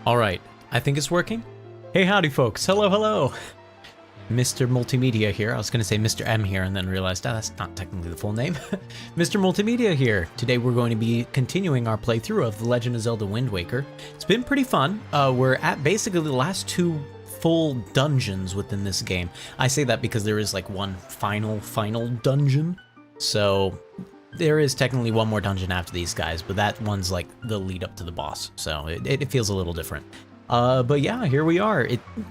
All right, I think it's working. Hey, howdy, folks. Hello, hello. Mr. Multimedia here. I was going to say Mr. M here and then realized that's not technically the full name. Mr. Multimedia here. Today we're going to be continuing our playthrough of The Legend of Zelda Wind Waker. It's been pretty fun. We're at basically the last two full dungeons within this game. I say that because there is like one final dungeon. So there is technically one more dungeon after these guys, but that one's like the lead up to the boss. So it feels a little different. But yeah, here we are.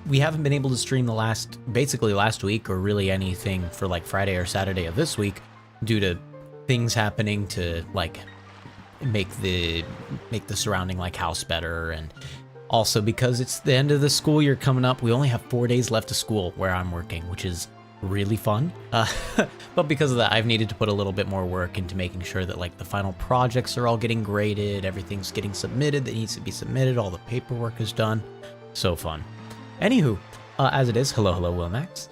We haven't been able to stream basically last week or really anything for like Friday or Saturday of this week due to things happening to like make the surrounding like house better, and also because it's the end of the school year coming up. We only have 4 days left of school where I'm working, which is really fun. But because of that, I've needed to put a little bit more work into making sure that like the final projects are all getting graded, everything's getting submitted that needs to be submitted, all the paperwork is done. So fun. Anywho, as it is, hello Wilmax.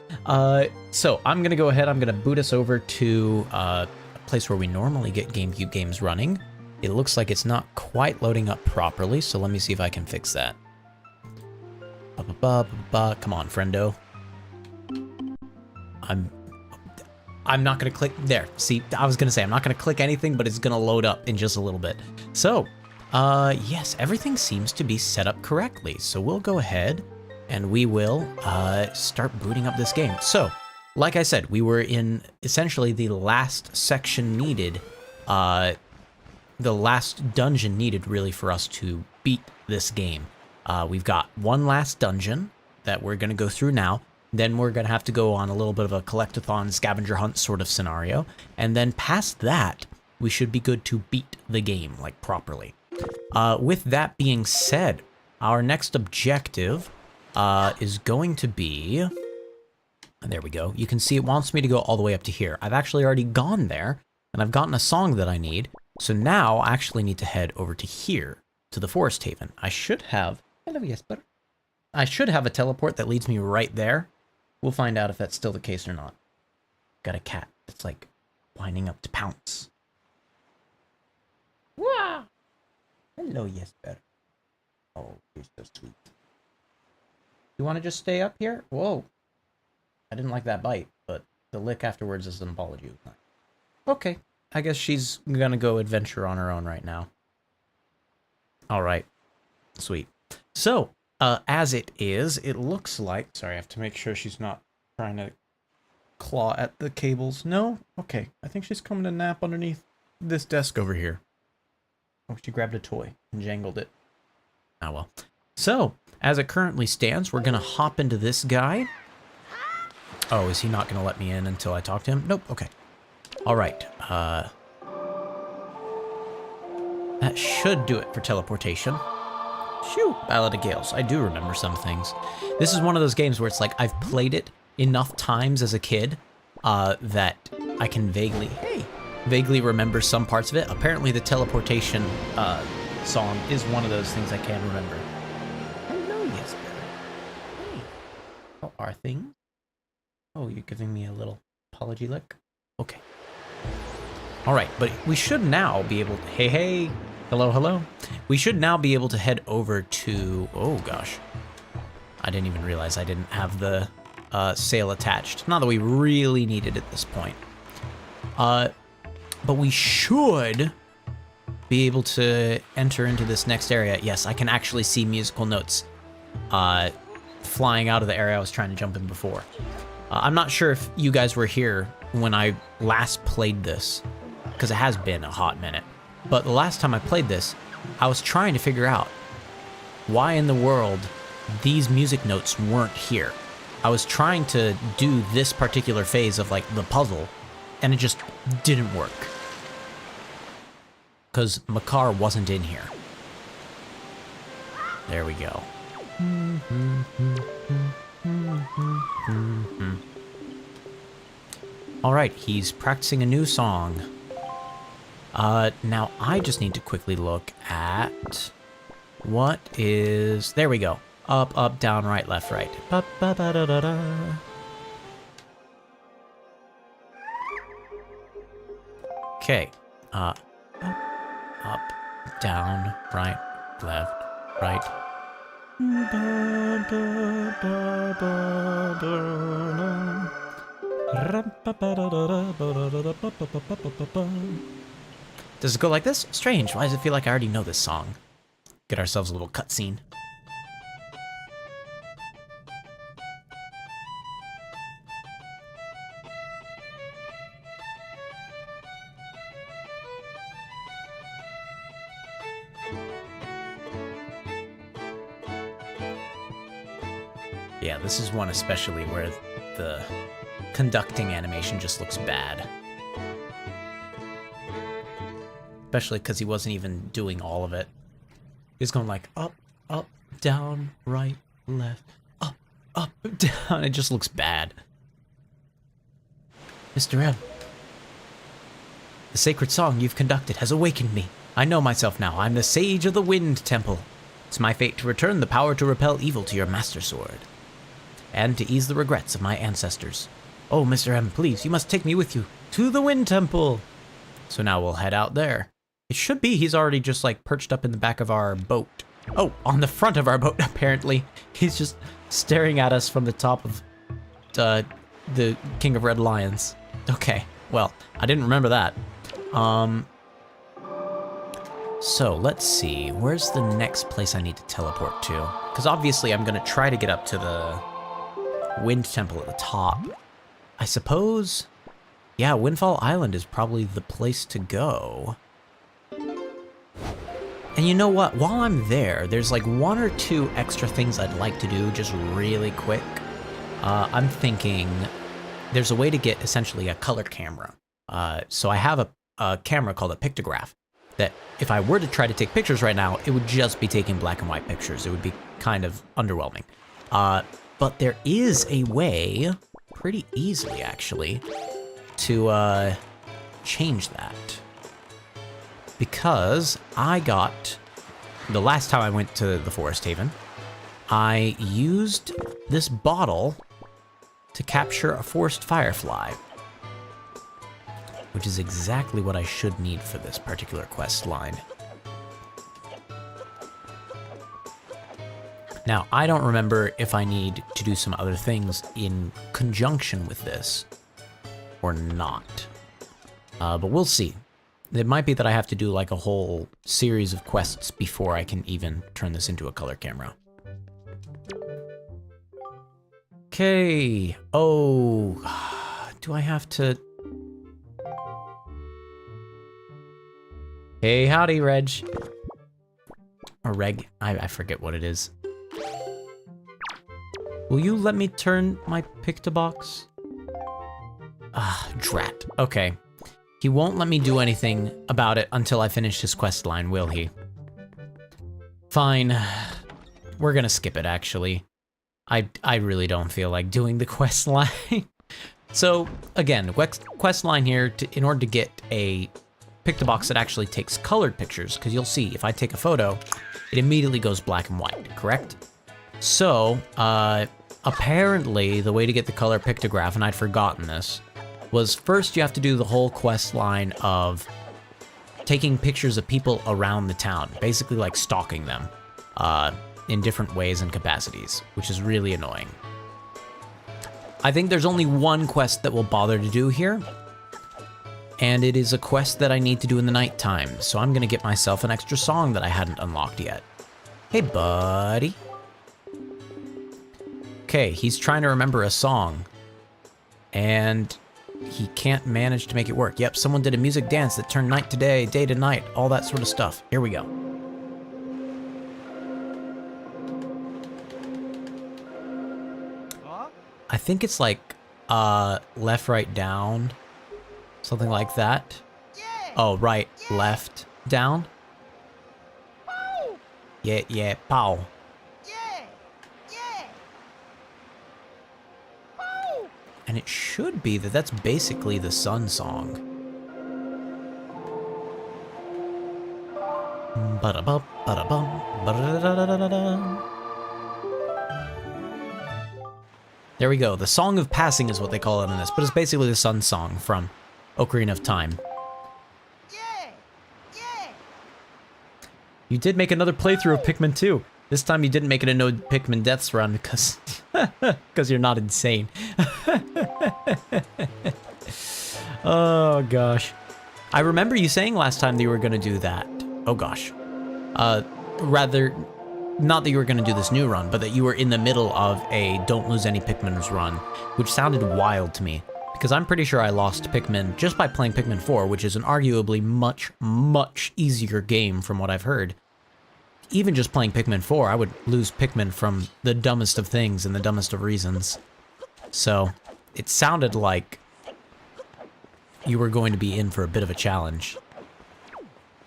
So I'm gonna go ahead, I'm gonna boot us over to a place where we normally get GameCube games running. It looks like it's not quite loading up properly, so let me see if I can fix that. Come on, friendo. I'm not gonna click there. See, I was gonna say I'm not gonna click anything, but it's gonna load up in just a little bit. So, yes, everything seems to be set up correctly. So we'll go ahead and we will start booting up this game. So, like I said, we were in essentially the last section needed, the last dungeon needed really for us to beat this game. We've got one last dungeon that we're gonna go through now. Then we're going to have to go on a little bit of a collectathon scavenger hunt sort of scenario. And then past that, we should be good to beat the game, like, properly. With that being said, our next objective is going to be... There we go. You can see it wants me to go all the way up to here. I've actually already gone there, and I've gotten a song that I need. So now I actually need to head over to here, to the Forest Haven. I should have... Hello, Jesper. I should have a teleport that leads me right there. We'll find out if that's still the case or not. Got a cat that's like winding up to pounce. Wow! Hello, Jesper. Oh, you're so sweet. You want to just stay up here? Whoa. I didn't like that bite, but the lick afterwards is an apology. Okay, I guess she's gonna go adventure on her own right now. Alright. Sweet. So, as it is, it looks like... Sorry, I have to make sure she's not trying to claw at the cables. No? Okay. I think she's coming to nap underneath this desk over here. Oh, she grabbed a toy and jangled it. Oh, well. So, as it currently stands, we're going to hop into this guy. Oh, is he not going to let me in until I talk to him? Nope. Okay. All right. That should do it for teleportation. Shoo! Ballad of Gales. I do remember some things. This is one of those games where it's like I've played it enough times as a kid that I can vaguely remember some parts of it. Apparently the teleportation song is one of those things I can remember. Hello, Jesper. Hey. How are things? Oh, you're giving me a little apology lick? Okay. Alright, but we should now be able to... Hey. Hello. We should now be able to head over to... Oh, gosh. I didn't even realize I didn't have the sail attached. Not that we really need it at this point. But we should be able to enter into this next area. Yes, I can actually see musical notes flying out of the area I was trying to jump in before. I'm not sure if you guys were here when I last played this, because it has been a hot minute. But the last time I played this, I was trying to figure out why in the world these music notes weren't here. I was trying to do this particular phase of like the puzzle, and it just didn't work. Because Makar wasn't in here. There we go. Alright, he's practicing a new song. Now I just need to quickly look at what is... There we go. Up, down, right, left, right. Okay. Up, down, right, left, right. Does it go like this? Strange. Why does it feel like I already know this song? Get ourselves a little cutscene. Yeah, this is one especially where the conducting animation just looks bad. Especially because he wasn't even doing all of it. He was going like up, up, down, right, left, up, up, down. It just looks bad. MrM. The sacred song you've conducted has awakened me. I know myself now. I'm the Sage of the Wind Temple. It's my fate to return the power to repel evil to your Master Sword, and to ease the regrets of my ancestors. Oh, MrM, please, you must take me with you to the Wind Temple. So now we'll head out there. It should be he's already just like perched up in the back of our boat. Oh, on the front of our boat, apparently. He's just staring at us from the top of the King of Red Lions. Okay, well, I didn't remember that. So let's see, where's the next place I need to teleport to? Because obviously I'm gonna try to get up to the Wind Temple at the top. I suppose, yeah, Windfall Island is probably the place to go. And you know what, while I'm there, there's like 1 or 2 extra things I'd like to do just really quick. I'm thinking there's a way to get essentially a color camera. So I have a camera called a pictograph that if I were to try to take pictures right now, it would just be taking black and white pictures. It would be kind of underwhelming. But there is a way, pretty easily actually, to change that. Because I got, the last time I went to the Forest Haven, I used this bottle to capture a forest firefly, which is exactly what I should need for this particular quest line. Now, I don't remember if I need to do some other things in conjunction with this or not, but we'll see. It might be that I have to do like a whole series of quests before I can even turn this into a color camera. Okay. Oh, do I have to? Hey, howdy, Reg. Or Reg, I forget what it is. Will you let me turn my Pictobox? Ah, drat. Okay. He won't let me do anything about it until I finish his quest line, will he? Fine. We're gonna skip it, actually. I really don't feel like doing the quest line. So, again, quest line here, in order to get a Pictobox that actually takes colored pictures, because you'll see, if I take a photo, it immediately goes black and white, correct? So, apparently, the way to get the color pictograph, and I'd forgotten this, was first you have to do the whole quest line of taking pictures of people around the town, basically like stalking them in different ways and capacities, which is really annoying. I think there's only one quest that we'll bother to do here, and it is a quest that I need to do in the nighttime, so I'm gonna get myself an extra song that I hadn't unlocked yet. Hey, buddy. Okay, he's trying to remember a song, and he can't manage to make it work. Yep, someone did a music dance that turned night to day to night, all that sort of stuff. Here we go. I think it's like left, right, down, something like that. Oh, right, left, down. Yeah, pow. And it should be that that's basically the sun song. Ba-da-bum, ba-da-bum, ba-da-da-da-da-da-da. There we go. The Song of Passing is what they call it in this, but it's basically the sun song from Ocarina of Time. You did make another playthrough of Pikmin 2. This time you didn't make it a no Pikmin deaths run because because you're not insane. Oh gosh. I remember you saying last time that you were going to do that. Oh gosh. Rather, not that you were going to do this new run, but that you were in the middle of a don't lose any Pikmins run, which sounded wild to me. Because I'm pretty sure I lost Pikmin just by playing Pikmin 4, which is an arguably much, much easier game from what I've heard. Even just playing Pikmin 4, I would lose Pikmin from the dumbest of things and the dumbest of reasons. So, it sounded like you were going to be in for a bit of a challenge.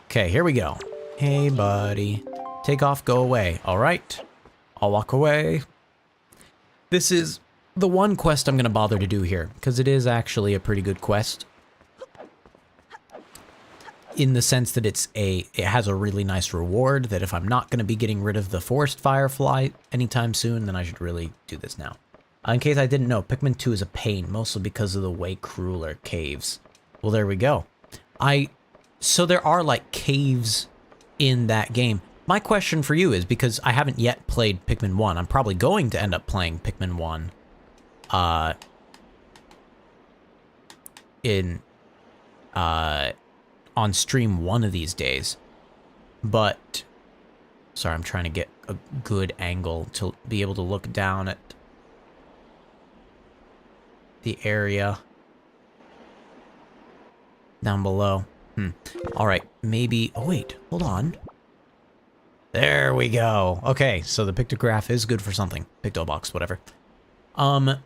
Okay, here we go. Hey, buddy. Take off, go away. All right. I'll walk away. This is the one quest I'm going to bother to do here, because it is actually a pretty good quest. In the sense that it has a really nice reward, that if I'm not going to be getting rid of the forest firefly anytime soon, then I should really do this now. In case I didn't know, Pikmin 2 is a pain, mostly because of the way crueler caves. Well, there we go. So there are, like, caves in that game. My question for you is, because I haven't yet played Pikmin 1, I'm probably going to end up playing Pikmin 1, on stream one of these days. But, sorry, I'm trying to get a good angle to be able to look down at the area down below. Alright, maybe... Oh, wait. Hold on. There we go. Okay, so the pictograph is good for something. Pictobox, whatever. What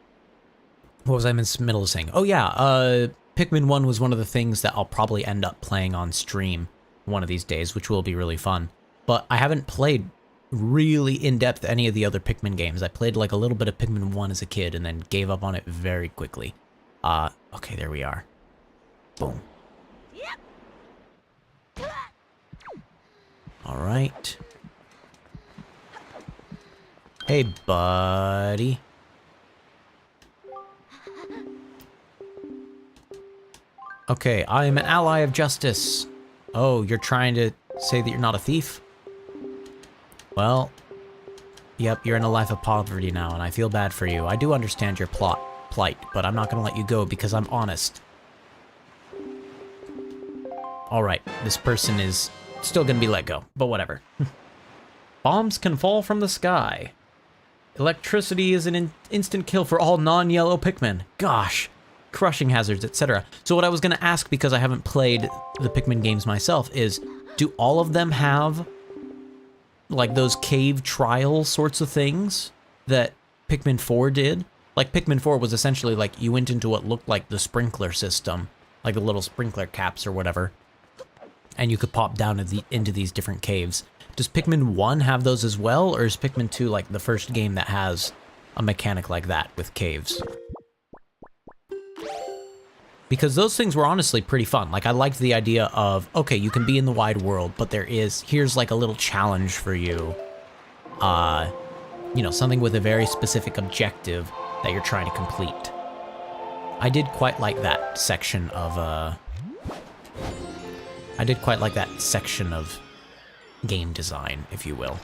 was I in the middle of saying? Oh, yeah, Pikmin 1 was one of the things that I'll probably end up playing on stream one of these days, which will be really fun. But I haven't played really in-depth any of the other Pikmin games. I played like a little bit of Pikmin 1 as a kid and then gave up on it very quickly. Okay, there we are. Boom. All right. Hey, buddy. Okay, I am an ally of justice. Oh, you're trying to say that you're not a thief? Well, yep, you're in a life of poverty now, and I feel bad for you. I do understand your plight, but I'm not gonna let you go because I'm honest. Alright, this person is still gonna be let go, but whatever. Bombs can fall from the sky. Electricity is an instant kill for all non-yellow Pikmin. Gosh. Crushing hazards, etc. So what I was going to ask, because I haven't played the Pikmin games myself, is do all of them have like those cave trial sorts of things that Pikmin 4 did? Like Pikmin 4 was essentially like you went into what looked like the sprinkler system, like the little sprinkler caps or whatever, and you could pop down into these different caves. Does Pikmin 1 have those as well, or is Pikmin 2 like the first game that has a mechanic like that with caves? Because those things were honestly pretty fun. Like, I liked the idea of, okay, you can be in the wide world, but here's like a little challenge for you. You know, something with a very specific objective that you're trying to complete. I did quite like that section of, game design, if you will.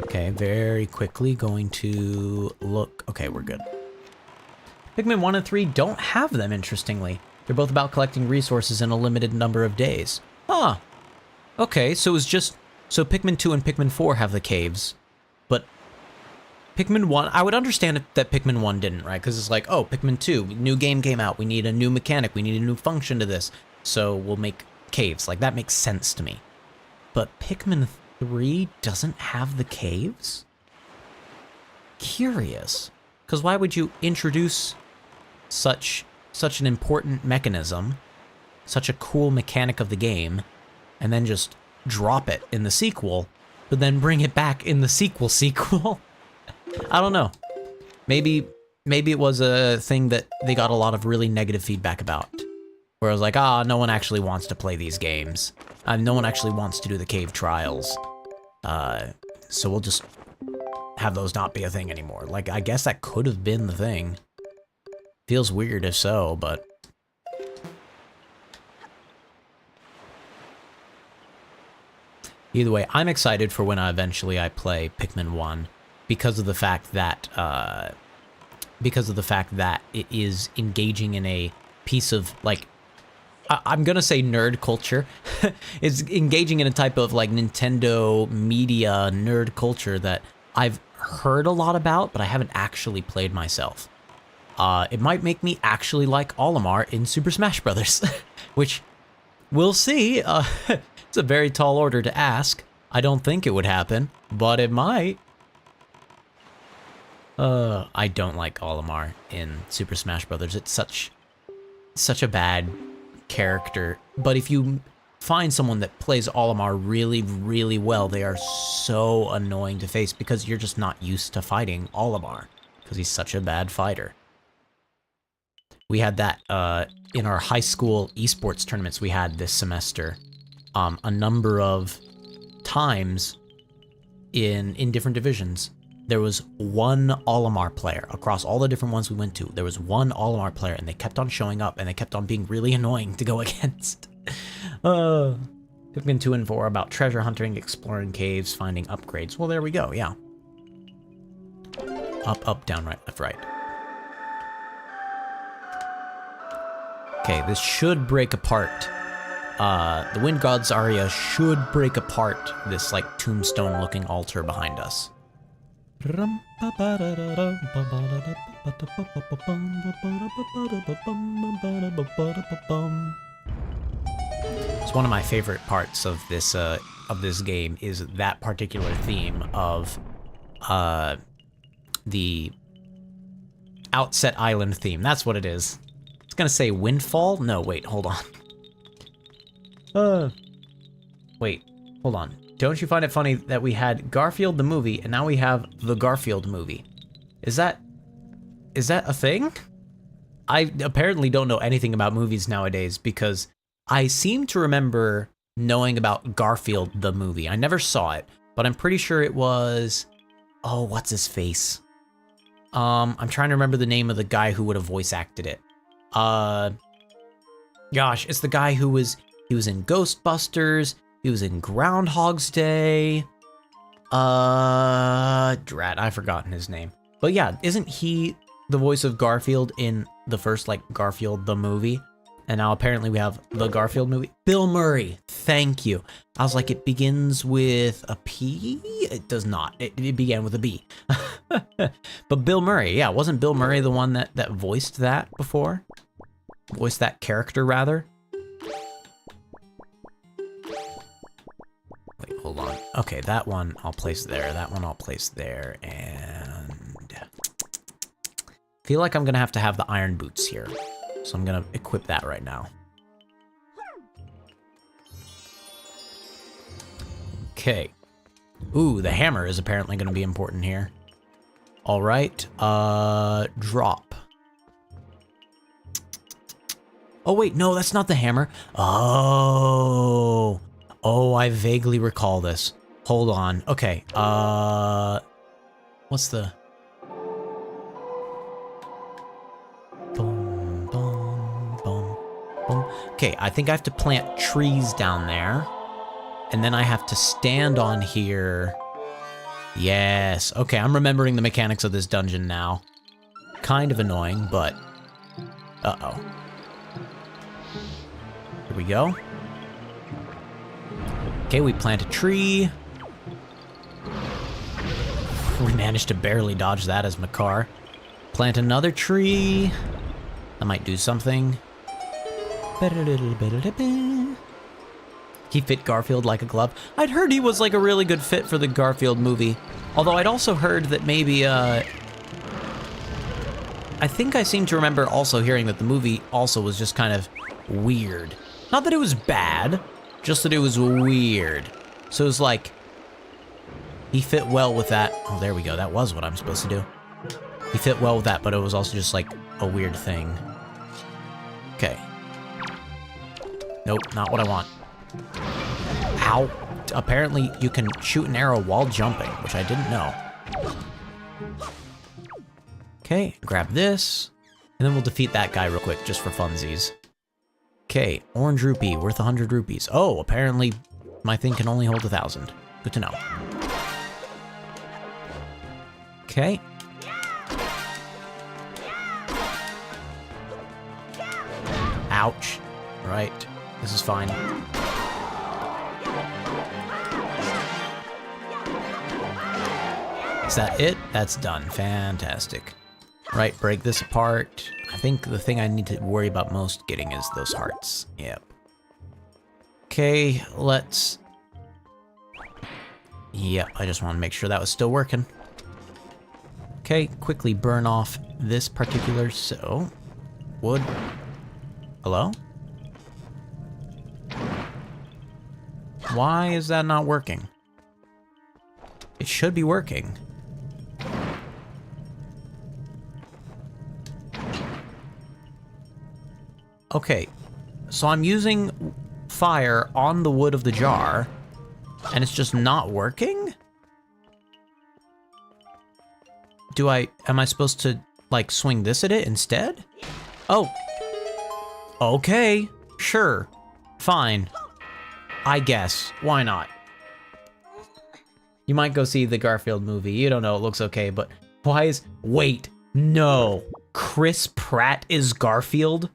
Okay, very quickly going to look. Okay, we're good. Pikmin 1 and 3 don't have them, interestingly. They're both about collecting resources in a limited number of days. Huh. Okay, so it's just... So Pikmin 2 and Pikmin 4 have the caves. But Pikmin 1... I would understand that Pikmin 1 didn't, right? Because it's like, oh, Pikmin 2, new game came out. We need a new mechanic. We need a new function to this. So we'll make caves. Like, that makes sense to me. But Pikmin 3 doesn't have the caves? Curious. Because why would you introduce such an important mechanism, such a cool mechanic of the game, and then just drop it in the sequel, but then bring it back in the sequel? I don't know. Maybe it was a thing that they got a lot of really negative feedback about. Where I was like, no one actually wants to play these games. No one actually wants to do the cave trials. So we'll just have those not be a thing anymore. Like, I guess that could have been the thing. Feels weird if so, but... Either way, I'm excited for when eventually I play Pikmin 1 because of the fact that it is engaging in a piece of, like, I'm gonna say nerd culture. It's engaging in a type of, like, Nintendo media nerd culture that I've heard a lot about, but I haven't actually played myself. It might make me actually like Olimar in Super Smash Bros., which we'll see. It's a very tall order to ask. I don't think it would happen, but it might. I don't like Olimar in Super Smash Bros. It's such a bad character. But if you find someone that plays Olimar really, really well, they are so annoying to face because you're just not used to fighting Olimar because he's such a bad fighter. We had that in our high school eSports tournaments we had this semester a number of times in different divisions. There was one Olimar player across all the different ones we went to. There was one Olimar player, and they kept on showing up, and they kept on being really annoying to go against. Pikmin 2 and 4 about treasure hunting, exploring caves, finding upgrades. Well, there we go, yeah. Up, up, down, right, left, right. Okay, this should break apart. The Wind God's aria should break apart this, like, tombstone-looking altar behind us. It's one of my favorite parts of this game is that particular theme of the Outset Island theme. That's what it is. It's gonna say Windfall? No, wait, hold on. Wait, hold on. Don't you find it funny that we had Garfield the movie, and now we have the Garfield movie? Is that a thing? I apparently don't know anything about movies nowadays, because I seem to remember knowing about Garfield the movie. I never saw it, but I'm pretty sure it was... Oh, what's his face? I'm trying to remember the name of the guy who would have voice acted it. Gosh, it's the guy who was... He was in Ghostbusters... He was in Groundhog's Day. Drat, I've forgotten his name. But yeah, isn't he the voice of Garfield in the first, like, Garfield the movie? And now apparently we have the Garfield movie. Bill Murray, thank you. I was like, it begins with a P? It does not. It began with a B. But Bill Murray, yeah, wasn't Bill Murray the one that voiced that before? Voiced that character, rather? Wait, hold on. Okay, that one I'll place there, that one I'll place there, and... I feel like I'm gonna have to have the iron boots here. So I'm gonna equip that right now. Okay. Ooh, the hammer is apparently gonna be important here. Alright, drop. Oh wait, no, that's not the hammer. Oh, I vaguely recall this. Hold on. Okay, what's the... Boom, boom, boom, boom. Okay, I think I have to plant trees down there. And then I have to stand on here. Yes. Okay, I'm remembering the mechanics of this dungeon now. Kind of annoying, but... Uh-oh. Here we go. Okay, we plant a tree. We managed to barely dodge that as Makar. Plant another tree. That might do something. He fit Garfield like a glove. I'd heard he was like a really good fit for the Garfield movie. Although I'd also heard that maybe, I think I seem to remember also hearing that the movie also was just kind of weird. Not that it was bad, just that it was weird. So it was like, he fit well with that. Oh, there we go. That was what I'm supposed to do. He fit well with that, but it was also just like a weird thing. Okay. Nope, not what I want. Ow. Apparently you can shoot an arrow while jumping, which I didn't know. Okay, grab this. And then we'll defeat that guy real quick, just for funsies. Okay, orange rupee, worth 100 rupees. Oh, apparently My thing can only hold 1,000. Good to know. Okay. Ouch. Right. This is fine. Is that it? That's done. Fantastic. Right, break this apart. I think the thing I need to worry about most getting is those hearts. Yep. Okay, let's... Yep, I just want to make sure that was still working. Okay, quickly burn off this particular... So... Wood. Hello? Why is that not working? It should be working. Okay, so I'm using fire on the wood of the jar, and it's just not working? Am I supposed to, like, swing this at it instead? Oh. Okay, sure, fine. I guess, why not? You might go see the Garfield movie, you don't know, it looks okay, but why is, wait, no, Chris Pratt is Garfield?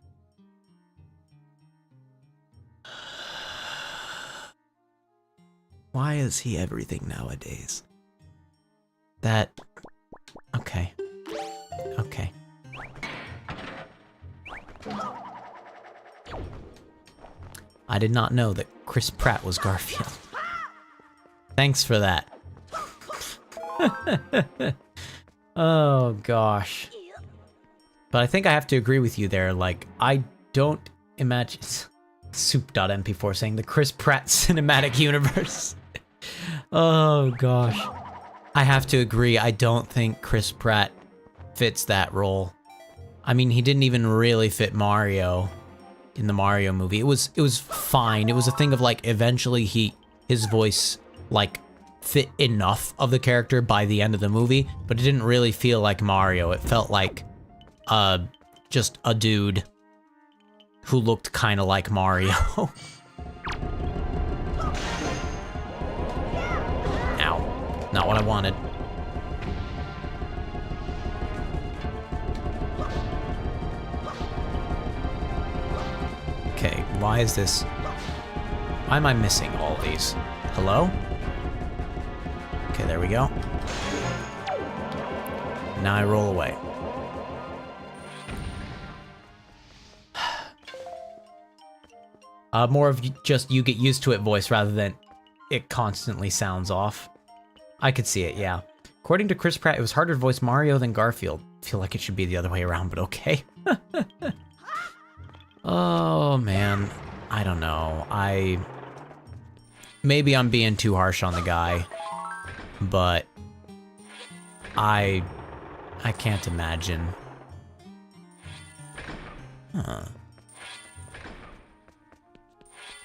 Why is he everything nowadays? Okay. Okay. I did not know that Chris Pratt was Garfield. Thanks for that. Oh, gosh. But I think I have to agree with you there, like, I don't imagine... Soup.mp4 saying the Chris Pratt cinematic universe. Oh gosh. I have to agree, I don't think Chris Pratt fits that role. I mean, he didn't even really fit Mario in the Mario movie. It was fine. It was a thing of like eventually his voice like fit enough of the character by the end of the movie, but it didn't really feel like Mario. It felt like just a dude who looked kind of like Mario. Ow. Not what I wanted. Okay, why is this... Why am I missing all these? Hello? Okay, there we go. Now I roll away. More of just you get used to it voice rather than it constantly sounds off. I could see it, yeah. According to Chris Pratt, it was harder to voice Mario than Garfield. Feel like it should be the other way around, but okay. Oh, man. I don't know. Maybe I'm being too harsh on the guy, but I can't imagine. Huh.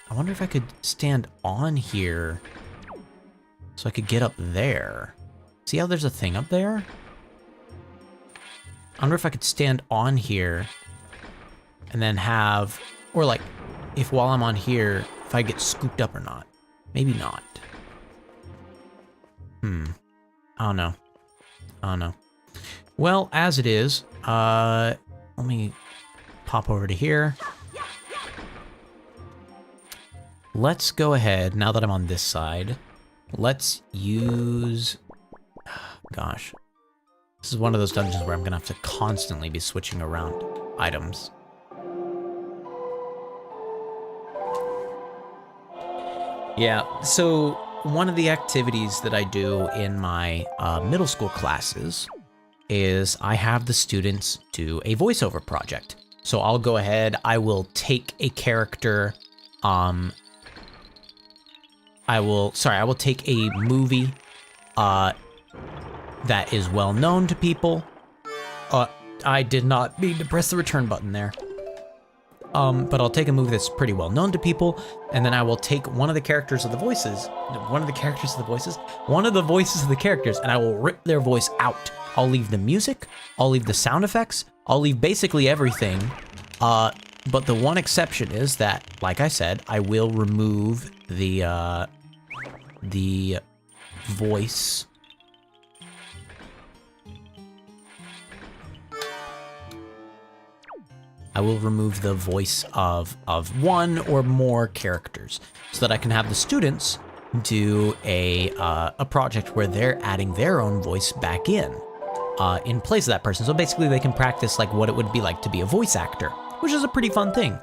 I wonder if I could stand on here so I could get up there. See how there's a thing up there? I wonder if I could stand on here and then have, or like, if while I'm on here, if I get scooped up or not. Maybe not. I don't know. I don't know. Well, as it is, let me pop over to here. Let's go ahead, now that I'm on this side, let's use... Gosh. This is one of those dungeons where I'm gonna have to constantly be switching around items. Yeah, so one of the activities that I do in my middle school classes is I have the students do a voiceover project. So I'll go ahead, I will take a character, I will take a movie that is well known to people. I did not mean to press the return button there. But I'll take a movie that's pretty well known to people, and then I will take one of the voices of the characters, and I will rip their voice out. I'll leave the music, I'll leave the sound effects, I'll leave basically everything, But the one exception is that, like I said, I will remove the voice. I will remove the voice of one or more characters so that I can have the students do a project where they're adding their own voice back in place of that person. So basically they can practice like what it would be like to be a voice actor, which is a pretty fun thing.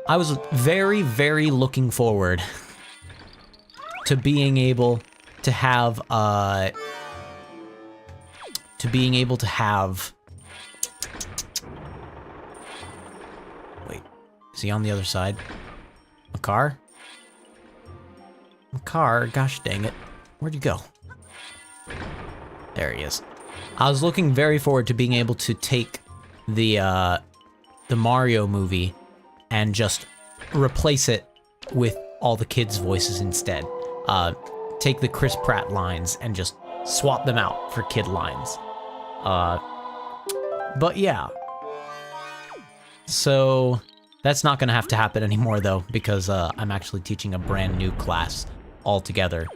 I was very, very looking forward to being able to have wait, is he on the other side? Makar? Makar, gosh dang it. Where'd you go? There he is. I was looking very forward to being able to take the Mario movie and just replace it with all the kids' voices instead. Take the Chris Pratt lines and just swap them out for kid lines. But yeah. So that's not gonna have to happen anymore though, because I'm actually teaching a brand new class altogether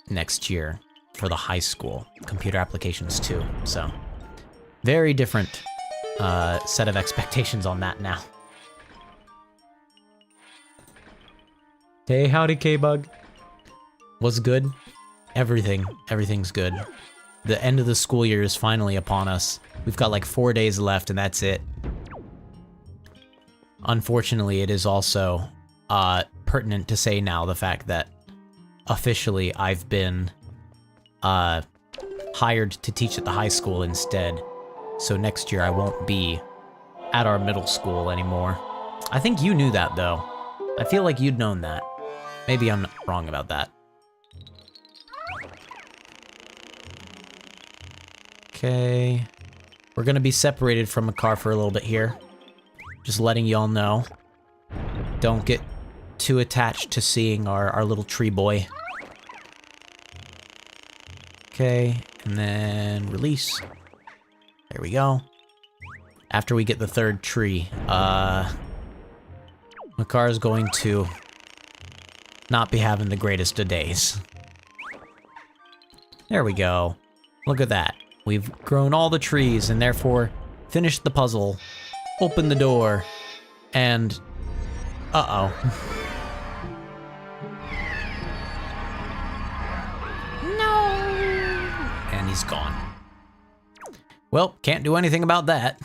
next year for the high school, computer applications 2. So very different set of expectations on that now. Hey, howdy, K-Bug. What's good? Everything's good. The end of the school year is finally upon us. We've got like 4 days left and that's it. Unfortunately, it is also pertinent to say now the fact that officially I've been hired to teach at the high school instead. So next year I won't be at our middle school anymore. I think you knew that though. I feel like you'd known that. Maybe I'm wrong about that. Okay. We're gonna be separated from a car for a little bit here. Just letting y'all know. Don't get too attached to seeing our little tree boy. Okay, and then release. There we go. After we get the third tree, Makar is going to not be having the greatest of days. There we go. Look at that. We've grown all the trees and therefore finished the puzzle, opened the door, and uh-oh. No! And he's gone. Well, can't do anything about that.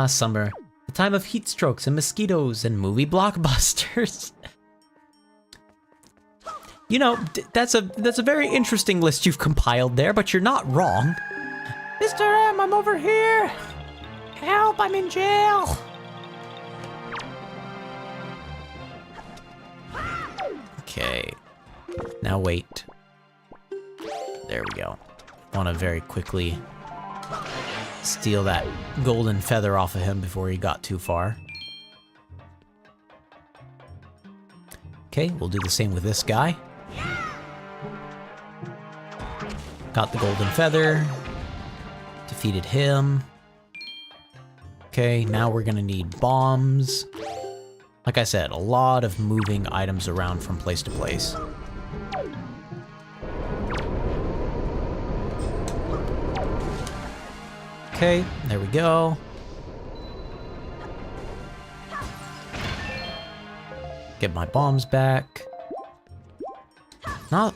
Summer. The time of heat strokes and mosquitoes and movie blockbusters. You know, that's a very interesting list you've compiled there, but you're not wrong. MrM, I'm over here! Help, I'm in jail! Okay. Now wait. There we go. Want to very quickly steal that golden feather off of him before he got too far. Okay, we'll do the same with this guy. Got the golden feather. Defeated him. Okay, now we're gonna need bombs. Like I said, a lot of moving items around from place to place. Okay, there we go. Get my bombs back.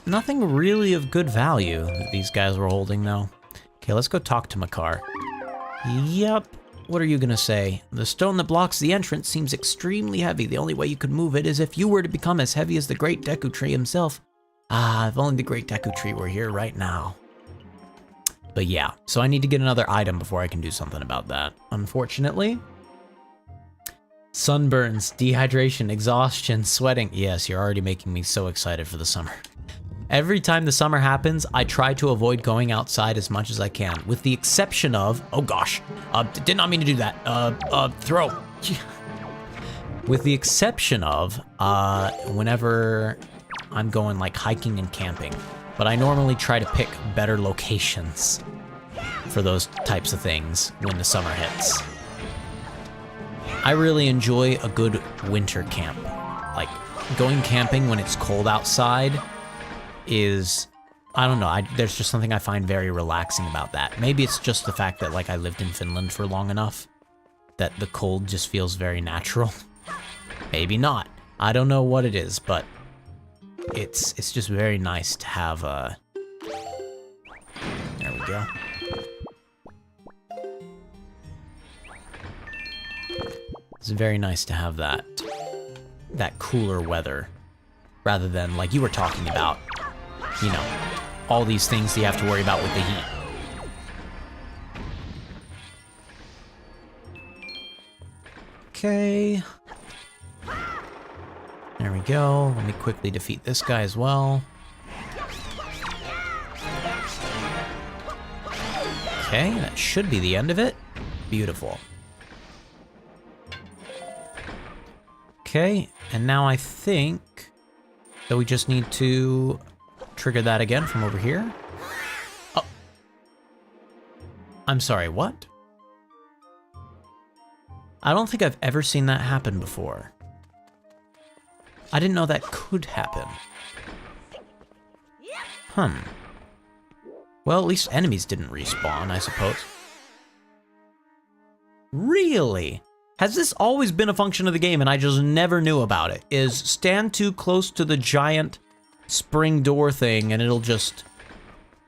Nothing really of good value that these guys were holding, though. Okay, let's go talk to Makar. Yep. What are you gonna say? The stone that blocks the entrance seems extremely heavy. The only way you could move it is if you were to become as heavy as the Great Deku Tree himself. Ah, if only the Great Deku Tree were here right now. But yeah, so I need to get another item before I can do something about that, unfortunately. Sunburns, dehydration, exhaustion, sweating. Yes, you're already making me so excited for the summer. Every time the summer happens, I try to avoid going outside as much as I can, with the exception of, oh gosh, did not mean to do that, throw. With the exception of, whenever I'm going like hiking and camping, but I normally try to pick better locations for those types of things when the summer hits. I really enjoy a good winter camp. Like, going camping when it's cold outside is, I don't know, there's just something I find very relaxing about that. Maybe it's just the fact that, like, I lived in Finland for long enough that the cold just feels very natural. Maybe not. I don't know what it is, but it's just very nice to have a... There we go. It's very nice to have that cooler weather, rather than, like you were talking about, you know, all these things you have to worry about with the heat. Okay. There we go. Let me quickly defeat this guy as well. Okay, that should be the end of it. Beautiful. Okay, and now I think that we just need to trigger that again from over here. Oh. I'm sorry, what? I don't think I've ever seen that happen before. I didn't know that could happen. Well, at least enemies didn't respawn, I suppose. Really? Has this always been a function of the game and I just never knew about it? Is stand too close to the giant spring door thing and it'll just...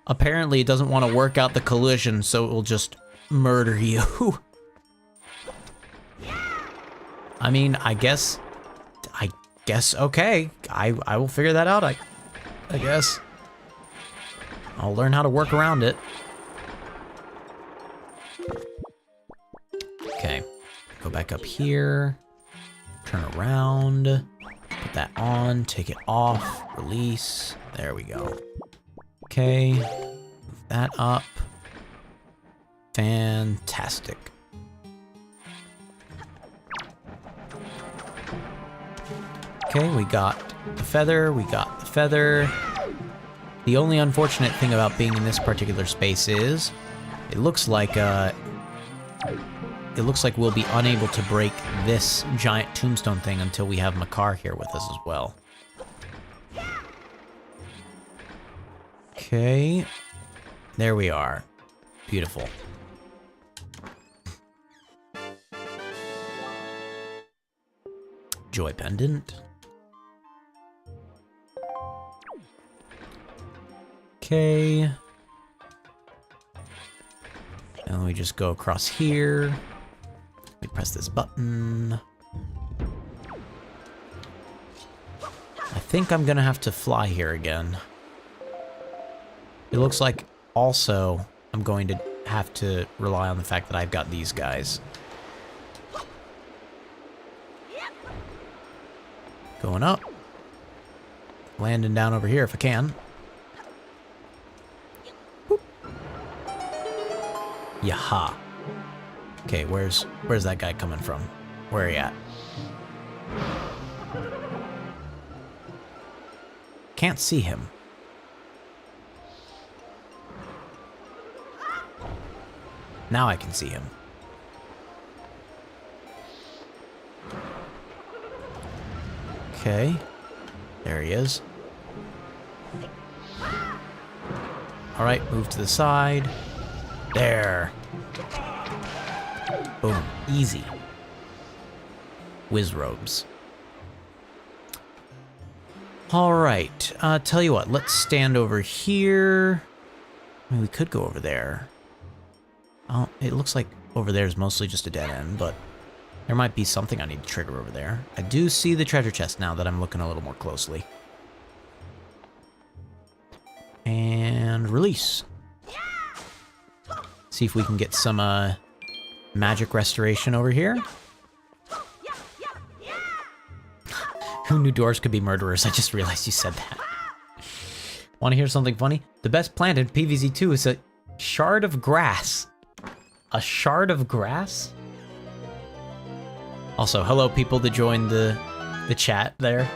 Apparently it doesn't want to work out the collision, so it will just murder you. I mean, I guess, okay. I will figure that out, I guess. I'll learn how to work around it. Okay, go back up here, turn around, put that on, take it off, release, there we go. Okay, move that up. Fantastic. Okay, we got the feather, The only unfortunate thing about being in this particular space is, it looks like we'll be unable to break this giant tombstone thing until we have Makar here with us as well. Okay, there we are. Beautiful. Joy pendant. Okay. And we just go across here. We press this button. I think I'm gonna have to fly here again. It looks like also I'm going to have to rely on the fact that I've got these guys. Going up. Landing down over here if I can. Boop. Yaha. Okay, where's that guy coming from? Where are you at? Can't see him. Now I can see him. Okay. There he is. Alright, move to the side. There. Boom. Easy. Whiz robes. Alright. Tell you what, let's stand over here. I mean, we could go over there. Oh, it looks like over there is mostly just a dead end, but there might be something I need to trigger over there. I do see the treasure chest now that I'm looking a little more closely. And release. See if we can get some magic restoration over here. Who knew doors could be murderers? I just realized you said that. Want to hear something funny? The best plant in PvZ2 is a shard of grass. A shard of grass? Also, hello people that joined the chat there.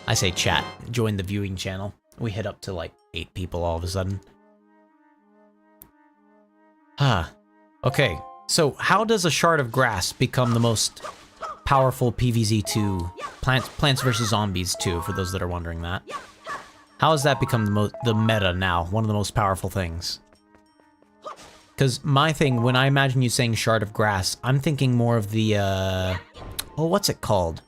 I say chat, join the viewing channel. We hit up to like 8 people all of a sudden. Okay, so how does a shard of grass become the most powerful PvZ2, Plants vs. Zombies 2, for those that are wondering that? How has that become the meta now, one of the most powerful things? Because my thing, when I imagine you saying shard of grass, I'm thinking more of the, oh, what's it called?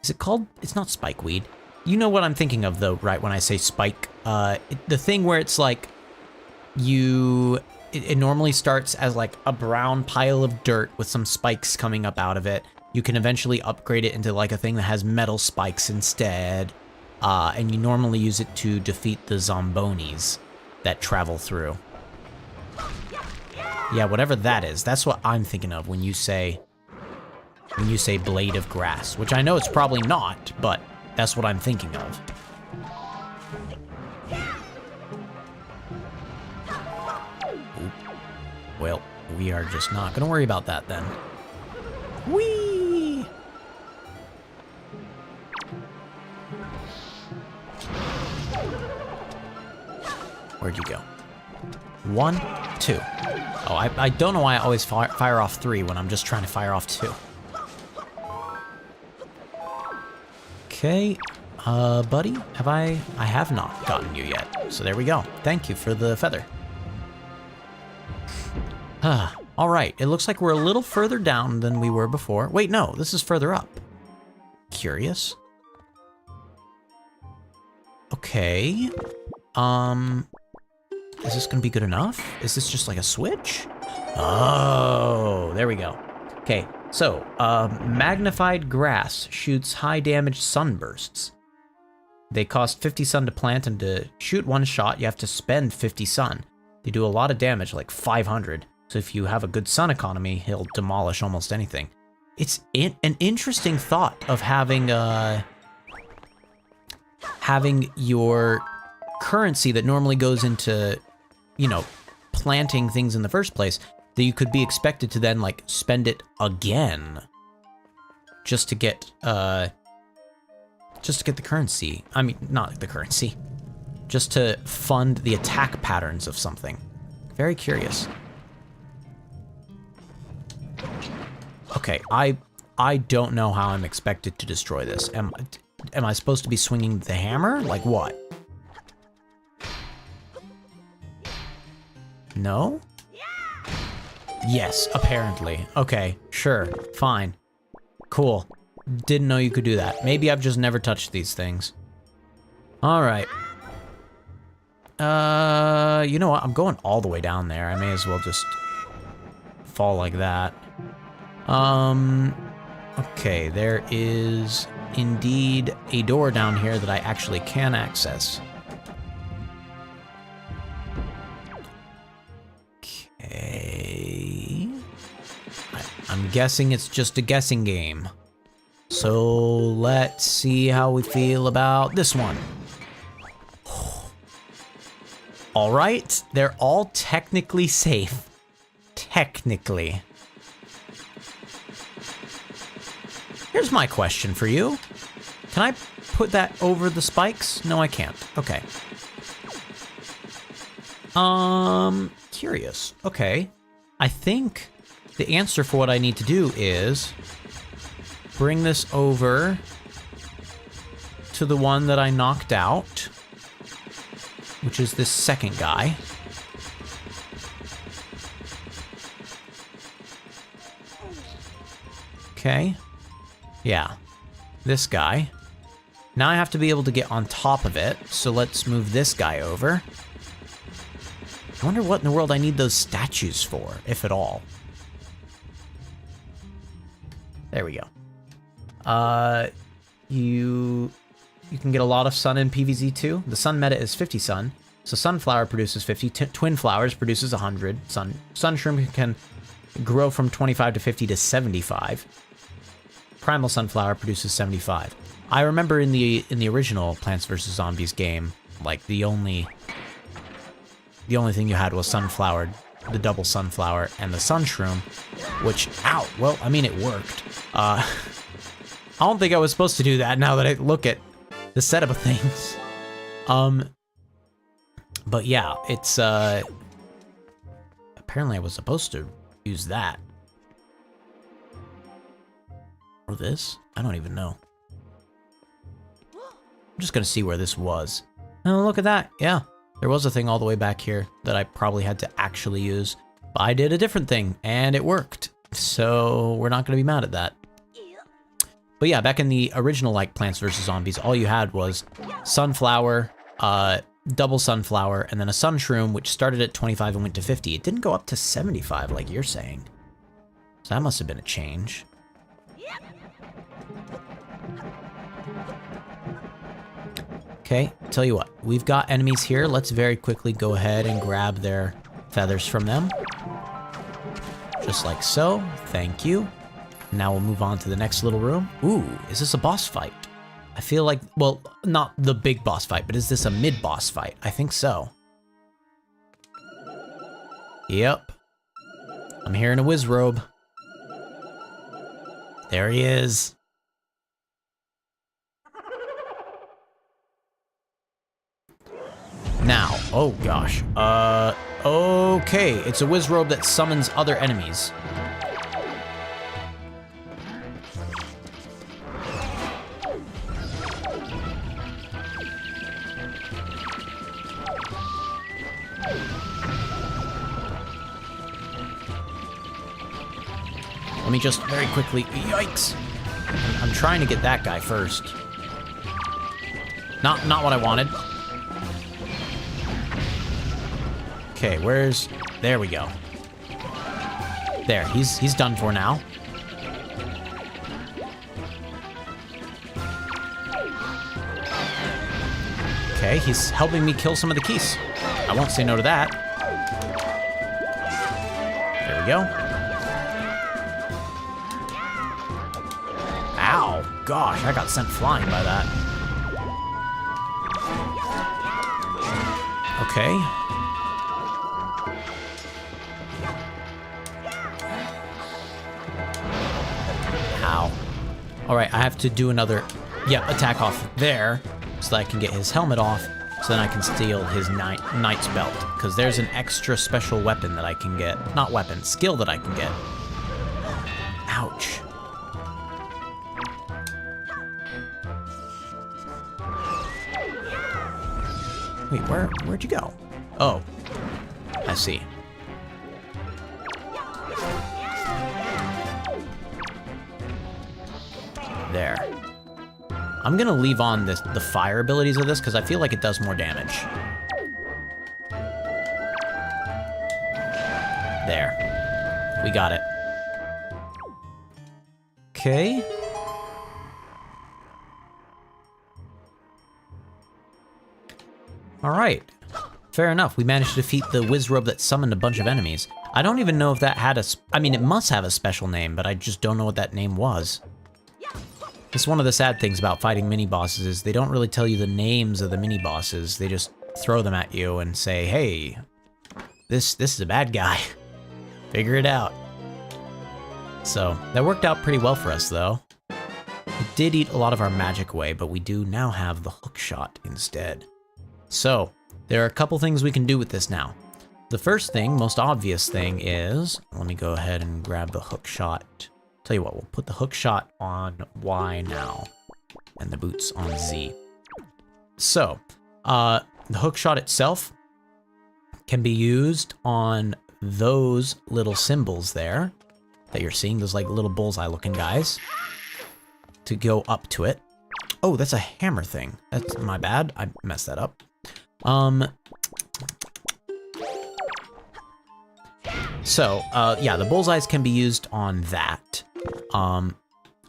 Is it called, it's not spikeweed. You know what I'm thinking of though, right, when I say spike? The thing where it's like, it normally starts as like a brown pile of dirt with some spikes coming up out of it. You can eventually upgrade it into like a thing that has metal spikes instead. And you normally use it to defeat the zombonis that travel through. Yeah, whatever that is, that's what I'm thinking of when you say blade of grass, which I know it's probably not, but that's what I'm thinking of. Oop. Well, we are just not gonna worry about that then. Whee! Where'd you go? 1, 2. Oh, I don't know why I always fire off 3 when I'm just trying to fire off 2. Okay, buddy, I have not gotten you yet. So there we go. Thank you for the feather. All right, it looks like we're a little further down than we were before. Wait, no, this is further up. Curious. Okay, is this gonna be good enough? Is this just like a switch? Oh, there we go. Okay, so, magnified grass shoots high damage sunbursts. They cost 50 sun to plant, and to shoot one shot, you have to spend 50 sun. They do a lot of damage, like 500. So if you have a good sun economy, he'll demolish almost anything. It's an interesting thought of having your currency that normally goes into, you know, planting things in the first place, that you could be expected to then like spend it again just to get the currency. I mean, not the currency, just to fund the attack patterns of something. Very curious. Okay, I don't know how I'm expected to destroy this. Am I supposed to be swinging the hammer? Like what? No? Yes, apparently. Okay, sure, fine. Cool. Didn't know you could do that. Maybe I've just never touched these things. All right. You know what? I'm going all the way down there. I may as well just fall like that. Okay, there is indeed a door down here that I actually can access. Okay. I'm guessing it's just a guessing game. So let's see how we feel about this one. All right, they're all technically safe. Technically. Here's my question for you. Can I put that over the spikes? No, I can't. Okay. Curious. Okay. I think the answer for what I need to do is bring this over to the one that I knocked out, which is this second guy. Okay. Yeah. This guy. Now I have to be able to get on top of it, so let's move this guy over. I wonder what in the world I need those statues for, if at all. There we go. You can get a lot of sun in PvZ2. The sun meta is 50 sun. So sunflower produces 50. Twin flowers produces 100. Sunshroom can grow from 25 to 50 to 75. Primal sunflower produces 75. I remember in the original Plants vs. Zombies game, like the only thing you had was sunflower, the double sunflower, and the sunshroom, which, ow, well, I mean, it worked. I don't think I was supposed to do that now that I look at the setup of things. But yeah, it's, apparently I was supposed to use that. Or this? I don't even know. I'm just gonna see where this was. Oh, look at that. Yeah, there was a thing all the way back here that I probably had to actually use. But I did a different thing, and it worked. So we're not gonna be mad at that. But yeah, back in the original, like, Plants vs. Zombies, all you had was sunflower, double sunflower, and then a sunshroom, which started at 25 and went to 50. It didn't go up to 75, like you're saying. So that must have been a change. Okay, tell you what, we've got enemies here. Let's very quickly go ahead and grab their feathers from them. Just like so, thank you. Now we'll move on to the next little room. Ooh, is this a boss fight? I feel like, well, not the big boss fight, but is this a mid-boss fight? I think so. Yep. I'm here in a whiz robe. There he is. Now, oh gosh. Okay, it's a whiz robe that summons other enemies. Let me just very quickly, yikes. I'm trying to get that guy first. Not what I wanted. Okay, there we go. There, he's done for now. Okay, he's helping me kill some of the keys. I won't say no to that. There we go. Ow, gosh, I got sent flying by that. Okay. Ow. Alright, I have to do another, attack off there, so that I can get his helmet off, so then I can steal his knight's belt, because there's an extra special weapon that I can get. Not weapon, skill that I can get. Ouch. Wait, where'd you go? Oh, I see. There. I'm gonna leave on the fire abilities of this because I feel like it does more damage. There. We got it. Okay. Alright. Fair enough. We managed to defeat the whiz robe that summoned a bunch of enemies. I don't even know if that had I mean, it must have a special name, but I just don't know what that name was. It's one of the sad things about fighting mini-bosses is they don't really tell you the names of the mini-bosses. They just throw them at you and say, hey, this is a bad guy. Figure it out. So, that worked out pretty well for us, though. It did eat a lot of our magic away, but we do now have the hook shot instead. So, there are a couple things we can do with this now. The first thing, most obvious thing is, let me go ahead and grab the hook shot. Tell you what, we'll put the hook shot on Y now, and the boots on Z. So, the hook shot itself can be used on those little symbols there that you're seeing, those like little bullseye looking guys, to go up to it. Oh, that's a hammer thing. That's my bad. I messed that up. So, yeah, the bullseyes can be used on that.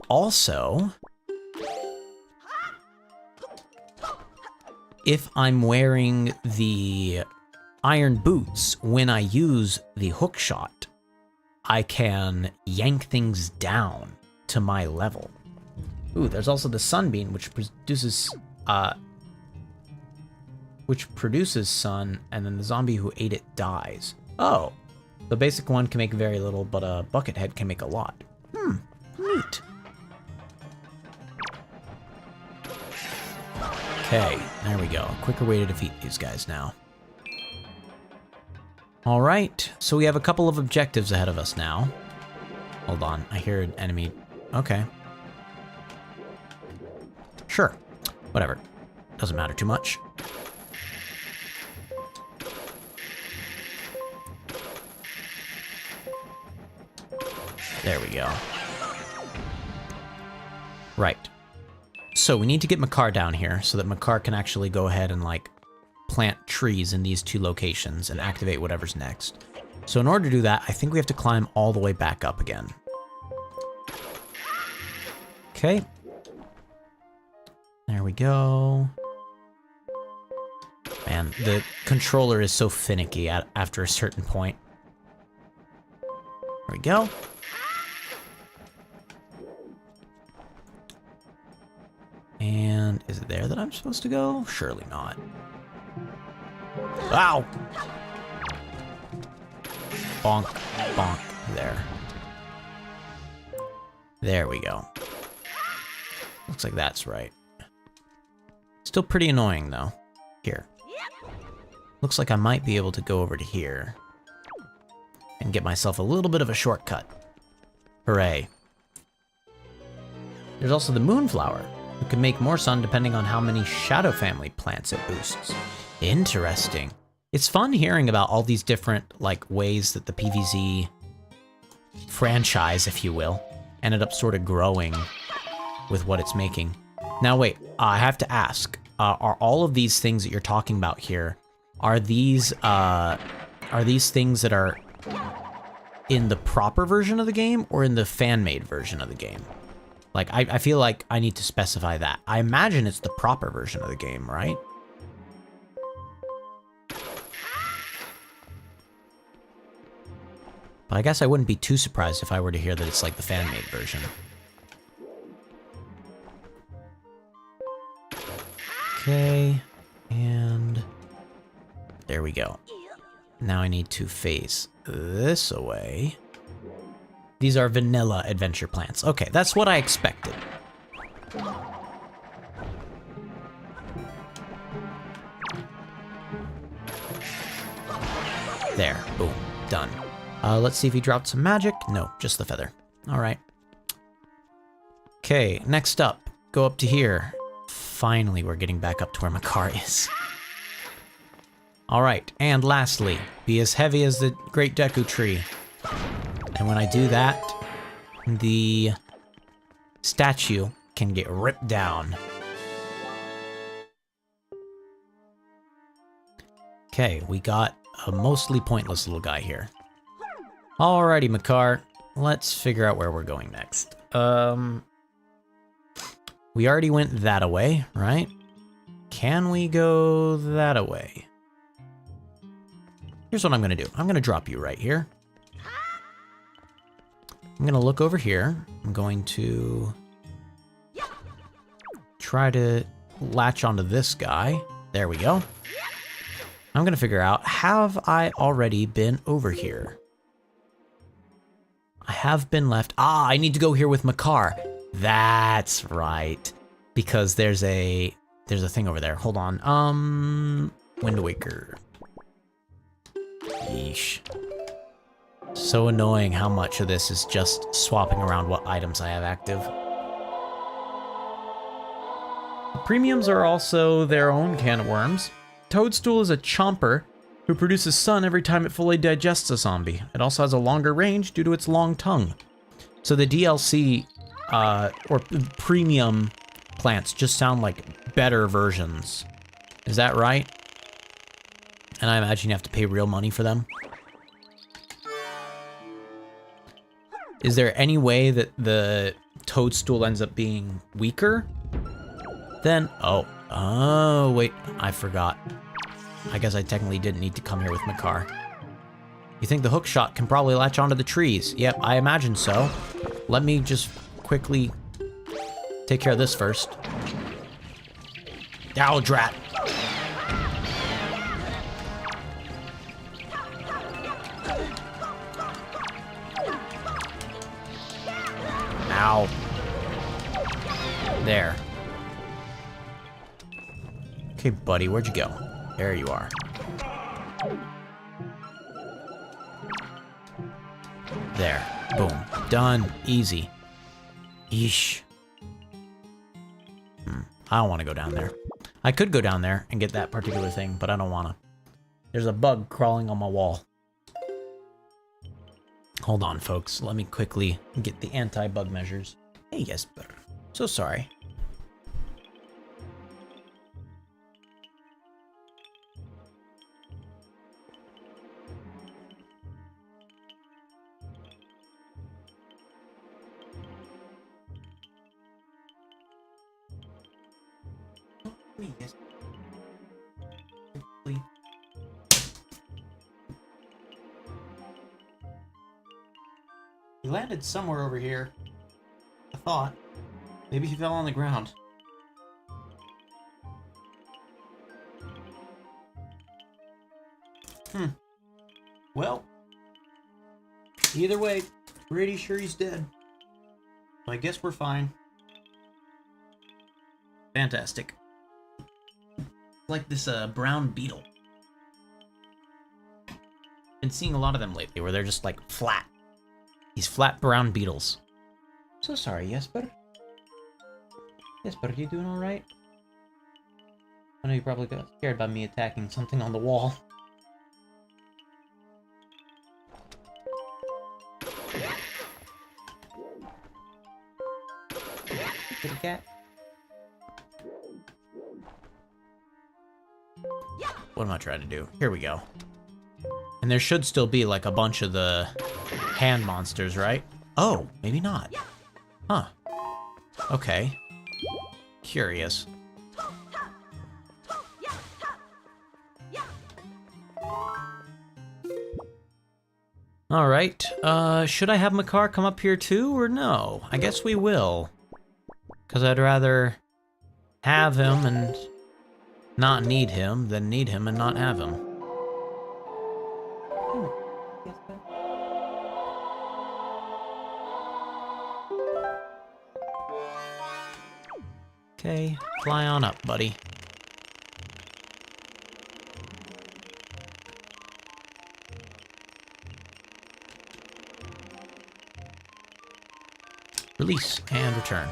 Also, if I'm wearing the iron boots when I use the hook shot, I can yank things down to my level. Ooh, there's also the sunbeam, which produces sun, and then the zombie who ate it dies. Oh, the basic one can make very little, but a bucket head can make a lot. Neat. Okay, there we go. A quicker way to defeat these guys now. All right, so we have a couple of objectives ahead of us now. Hold on, I hear an enemy. Okay. Sure, whatever. Doesn't matter too much. There we go. Right. So we need to get Makar down here so that Makar can actually go ahead and like plant trees in these 2 locations and activate whatever's next. So in order to do that, I think we have to climb all the way back up again. Okay. There we go. Man, the controller is so finicky after a certain point. There we go. And is it there that I'm supposed to go? Surely not. Ow! Bonk, bonk, there. There we go. Looks like that's right. Still pretty annoying though. Here. Looks like I might be able to go over to here and get myself a little bit of a shortcut. Hooray. There's also the Moonflower, who can make more sun depending on how many Shadow Family plants it boosts. Interesting. It's fun hearing about all these different like ways that the PvZ franchise, if you will, ended up sort of growing with what it's making. Now wait, I have to ask, are all of these things that you're talking about here, are these things that are in the proper version of the game or in the fan-made version of the game? Like, I feel like I need to specify that. I imagine it's the proper version of the game, right? But I guess I wouldn't be too surprised if I were to hear that it's like the fan-made version. Okay, and there we go. Now I need to face this away. These are vanilla adventure plants. Okay, that's what I expected. There, boom, done. Let's see if he dropped some magic. No, just the feather. All right. Okay, next up, go up to here. Finally, we're getting back up to where Makar is. All right, and lastly, be as heavy as the Great Deku Tree. And when I do that, the statue can get ripped down. Okay, we got a mostly pointless little guy here. Alrighty, Makar, let's figure out where we're going next. We already went that away, right? Can we go that away? Here's what I'm gonna do. I'm gonna drop you right here. I'm gonna look over here. I'm going to try to latch onto this guy. There we go. I'm gonna figure out, have I already been over here? I have been left. Ah, I need to go here with Makar. That's right. Because there's a thing over there. Hold on. Wind Waker. Yeesh. So annoying how much of this is just swapping around what items I have active. The premiums are also their own can of worms. Toadstool is a chomper who produces sun every time it fully digests a zombie. It also has a longer range due to its long tongue. So the DLC or premium plants just sound like better versions. Is that right? And I imagine you have to pay real money for them. Is there any way that the Toadstool ends up being weaker? Then, oh, wait, I forgot. I guess I technically didn't need to come here with Makar. You think the hookshot can probably latch onto the trees? Yep, I imagine so. Let me just quickly take care of this first. Ow, drat. Ow. There. Okay, buddy, where'd you go? There you are. There. Boom. Done. Easy. Yeesh. I don't want to go down there. I could go down there and get that particular thing, but I don't want to. There's a bug crawling on my wall. Hold on, folks. Let me quickly get the anti-bug measures. Hey, Jesper. So sorry. Yes. He landed somewhere over here. I thought. Maybe he fell on the ground. Well, either way, pretty sure he's dead. So I guess we're fine. Fantastic. Like this brown beetle. Been seeing a lot of them lately where they're just like flat. These flat brown beetles. So sorry, Jesper. Jesper, are you doing alright? I know you probably got scared by me attacking something on the wall. Kitty cat. What am I trying to do? Here we go. And there should still be like a bunch of the hand monsters, right? Oh, maybe not. Huh. Okay. Curious. Alright, should I have Makar come up here too, or no? I guess we will. Because I'd rather have him and not need him than need him and not have him. Okay, fly on up, buddy. Release and return.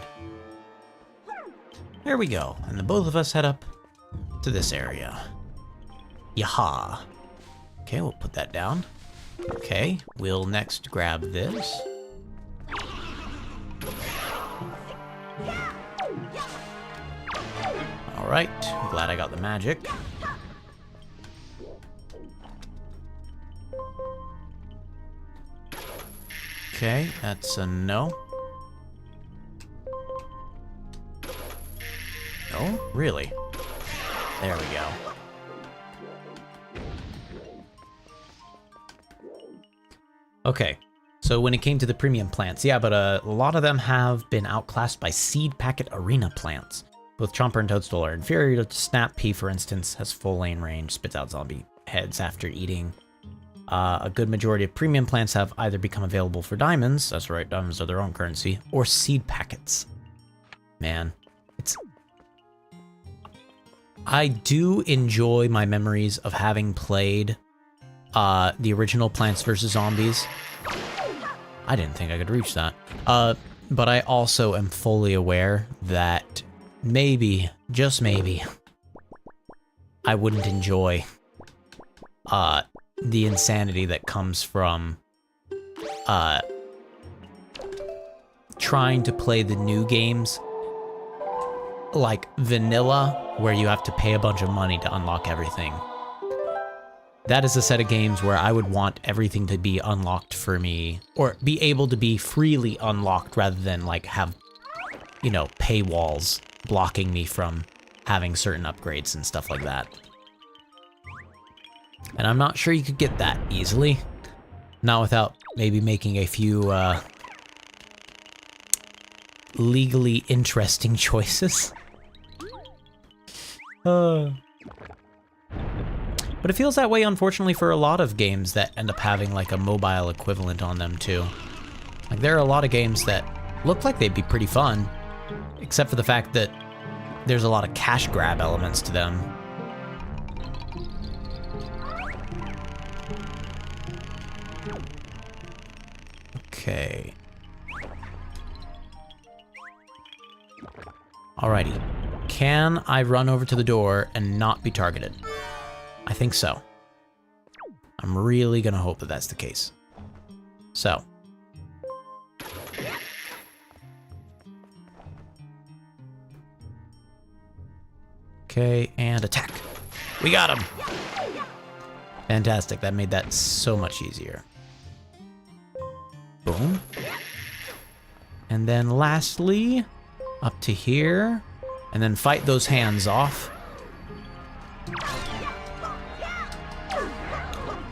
There we go, and the both of us head up to this area. Yaha. Okay, we'll put that down. Okay, we'll next grab this. Alright, glad I got the magic. Okay, that's a no. No? Really? There we go. Okay, so when it came to the premium plants, yeah, but a lot of them have been outclassed by seed packet arena plants. Both Chomper and Toadstool are inferior to Snap Pea, for instance, has full lane range, spits out zombie heads after eating. A good majority of premium plants have either become available for diamonds, that's right, diamonds are their own currency, or seed packets. Man, I do enjoy my memories of having played the original Plants vs. Zombies. I didn't think I could reach that. But I also am fully aware that maybe, just maybe, I wouldn't enjoy the insanity that comes from trying to play the new games like vanilla, where you have to pay a bunch of money to unlock everything. That is a set of games where I would want everything to be unlocked for me, or be able to be freely unlocked rather than like have, you know, paywalls blocking me from having certain upgrades and stuff like that. And I'm not sure you could get that easily. Not without maybe making a few legally interesting choices. But it feels that way, unfortunately, for a lot of games that end up having like a mobile equivalent on them too. Like there are a lot of games that look like they'd be pretty fun, except for the fact that there's a lot of cash grab elements to them. Okay. Alrighty. Can I run over to the door and not be targeted? I think so. I'm really gonna hope that that's the case. So. Okay, and attack. We got him! Fantastic, that made that so much easier. Boom. And then lastly, up to here, and then fight those hands off.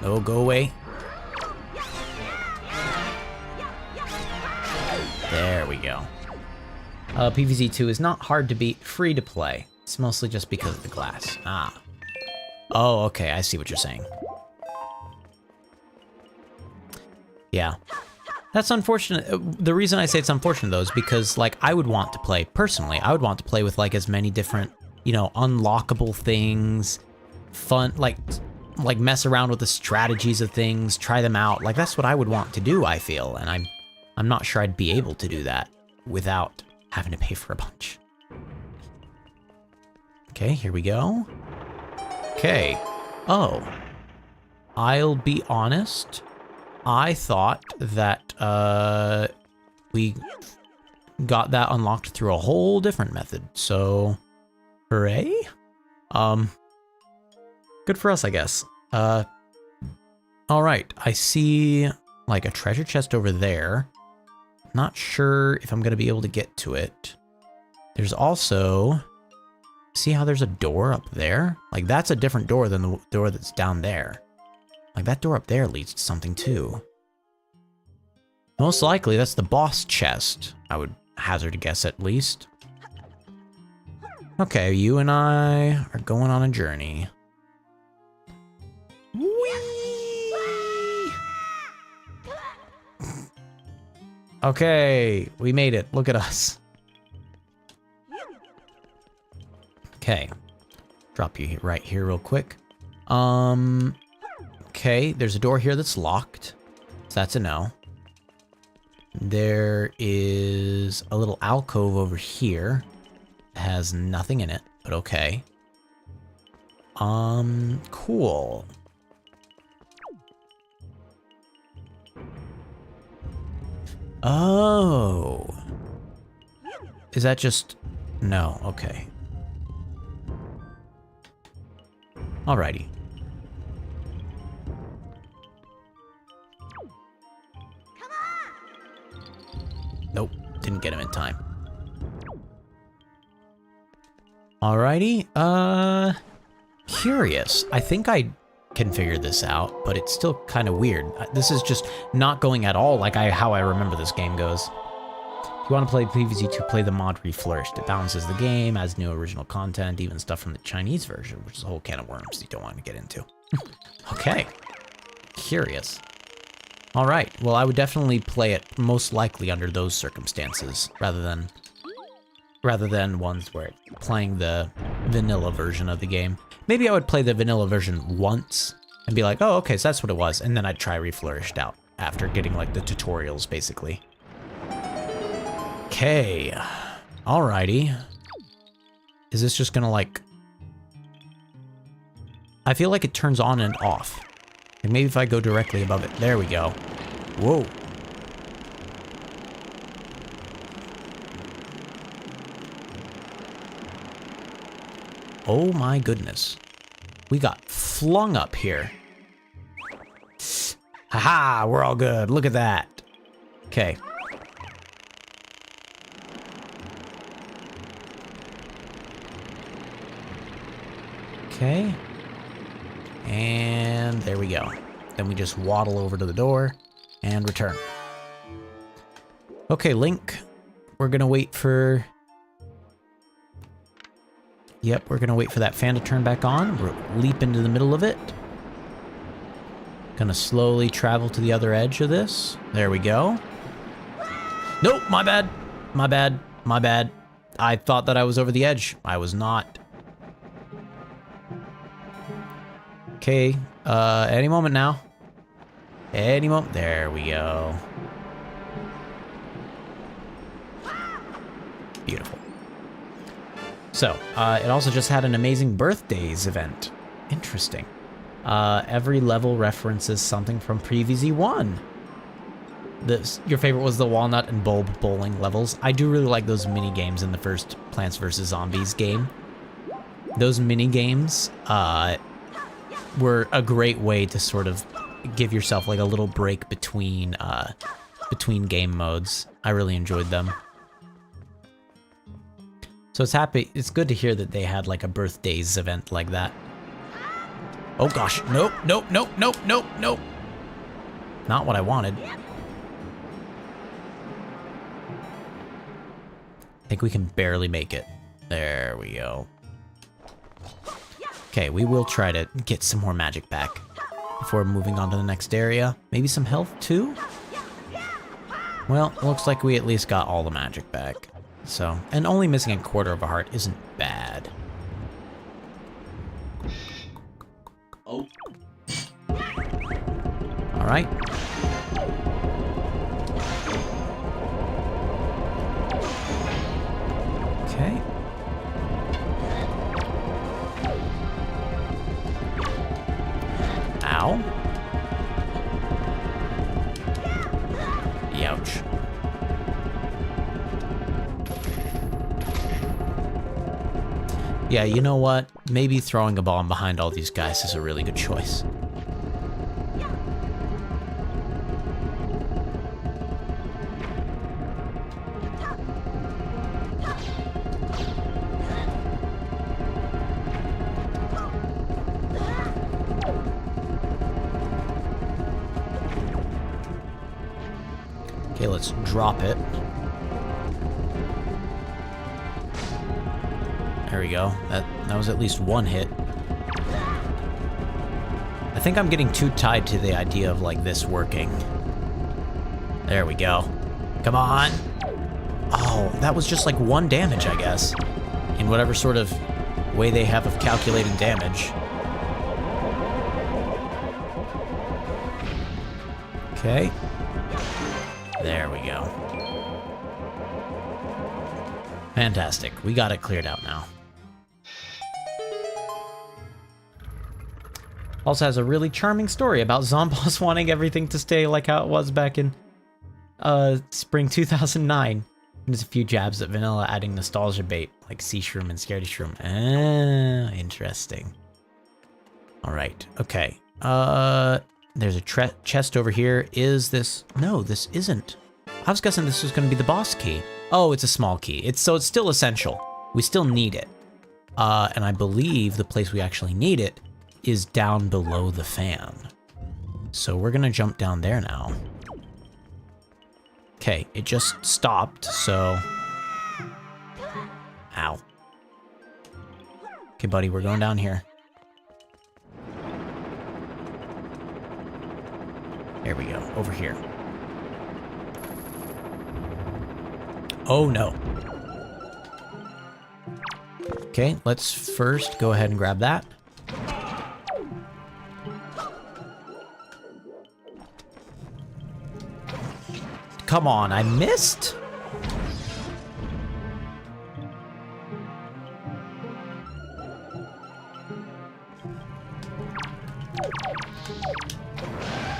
No, go away. There we go. PvZ2 is not hard to beat, free to play. It's mostly just because of the glass. Ah. Oh, okay, I see what you're saying. Yeah. That's unfortunate. The reason I say it's unfortunate, though, is because, like, I would want to play, personally, I would want to play with, like, as many different, you know, unlockable things, fun, like mess around with the strategies of things, try them out. Like, that's what I would want to do, I feel, and I'm not sure I'd be able to do that without having to pay for a bunch. Okay, here we go. Okay. Oh. I'll be honest. I thought that we got that unlocked through a whole different method. So, hooray. Good for us, I guess. All right. I see like a treasure chest over there. Not sure if I'm gonna be able to get to it. There's also, see how there's a door up there? Like that's a different door than the door that's down there. Like that door up there leads to something too. Most likely that's the boss chest, I would hazard a guess at least. Okay, you and I are going on a journey. Whee! Okay, we made it. Look at us. Okay, drop you right here real quick. Okay, there's a door here that's locked, so that's a no. There is a little alcove over here. It has nothing in it, but okay. Cool. Oh. Is that just... No, okay. Alrighty. Nope, didn't get him in time. Alrighty, curious. I think I can figure this out, but it's still kind of weird. This is just not going at all like how I remember this game goes. If you want to play PvZ2, play the mod Reflourished. It balances the game, adds new original content, even stuff from the Chinese version, which is a whole can of worms you don't want to get into. Okay, curious. All right, well, I would definitely play it most likely under those circumstances, rather than ones where it's playing the vanilla version of the game. Maybe I would play the vanilla version once and be like, oh, okay, so that's what it was, and then I'd try Reflourished out after getting like the tutorials, basically. Okay, alrighty. Is this just gonna like... I feel like it turns on and off. And maybe if I go directly above it. There we go. Whoa. Oh my goodness. We got flung up here. Haha, we're all good. Look at that. Okay. Okay. And there we go. Then we just waddle over to the door and return. Okay, Link. We're gonna wait for... Yep, we're gonna wait for that fan to turn back on. We'll leap into the middle of it. Gonna slowly travel to the other edge of this. There we go. Nope, my bad. My bad. My bad. I thought that I was over the edge. I was not. Okay, any moment now. Any moment. There we go. Beautiful. So, it also just had an amazing birthdays event. Interesting. Every level references something from Previous E1. Your favorite was the walnut and bulb bowling levels. I do really like those mini games in the first Plants vs. Zombies game. Those mini games were a great way to sort of give yourself like a little break between game modes. I really enjoyed them. So it's good to hear that they had like a birthdays event like that. Oh gosh, nope, nope, nope, nope, nope, nope. Not what I wanted. I think we can barely make it. There we go. Okay, we will try to get some more magic back before moving on to the next area. Maybe some health too? Well, looks like we at least got all the magic back. So, and only missing a quarter of a heart isn't bad. Oh. All right. Okay. Ow. Youch. Yeah, you know what? Maybe throwing a bomb behind all these guys is a really good choice. Okay, let's drop it. There we go. That was at least one hit. I think I'm getting too tied to the idea of like this working. There we go. Come on. Oh, that was just like one damage, I guess. In whatever sort of way they have of calculating damage. Okay. There we go. Fantastic. We got it cleared out now. Also has a really charming story about Zomboss wanting everything to stay like how it was back in spring 2009. And there's a few jabs at vanilla adding nostalgia bait like Sea Shroom and Scaredy Shroom. Ah, interesting. All right. Okay. There's a chest over here. Is this? No, this isn't. I was guessing this was going to be the boss key. Oh, it's a small key. So it's still essential. We still need it. And I believe the place we actually need it is down below the fan. So we're gonna jump down there now. Okay, it just stopped, so... Ow. Okay, buddy, we're going down here. There we go, over here. Oh no. Okay, let's first go ahead and grab that. Come on, I missed?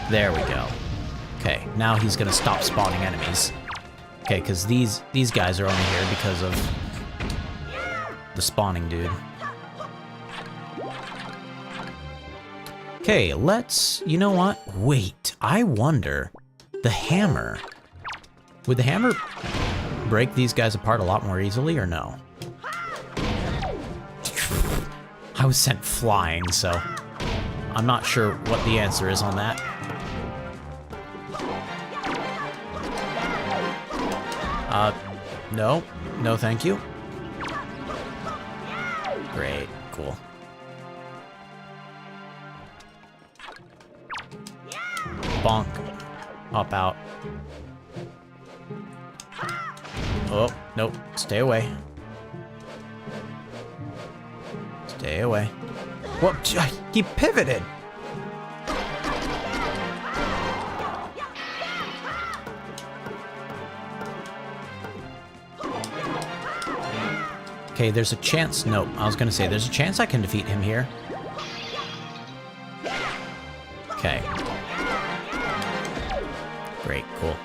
There we go. Okay, now he's gonna stop spawning enemies. Okay, because these guys are only here because of the spawning dude. Okay, let's... You know what? Wait, I wonder... The hammer... Would the hammer break these guys apart a lot more easily, or no? I was sent flying, so I'm not sure what the answer is on that. No. No, thank you. Great, cool. Bonk. Hop out. Oh, nope. Stay away. Stay away. What? He pivoted. Okay, there's a chance. Nope, I was gonna say there's a chance I can defeat him here. Okay. Great, cool.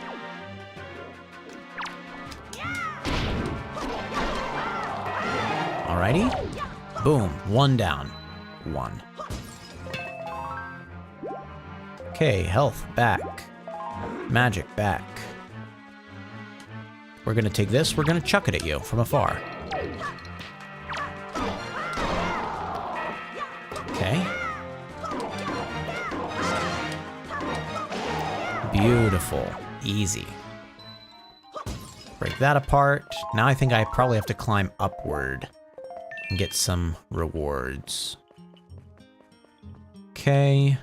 Alrighty. Boom, one down. One. Okay, health back. Magic back. We're gonna take this, we're gonna chuck it at you from afar. Okay. Beautiful. Easy. Break that apart. Now I think I probably have to climb upward and get some rewards. Okay.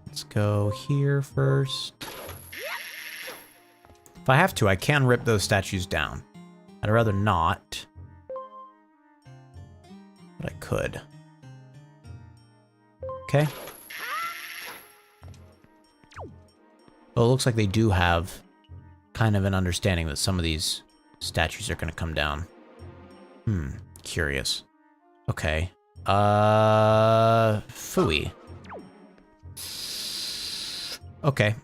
Let's go here first. If I have to, I can rip those statues down. I'd rather not. But I could. Okay. Well, it looks like they do have kind of an understanding that some of these statues are going to come down. Curious. Okay. Phooey. Okay.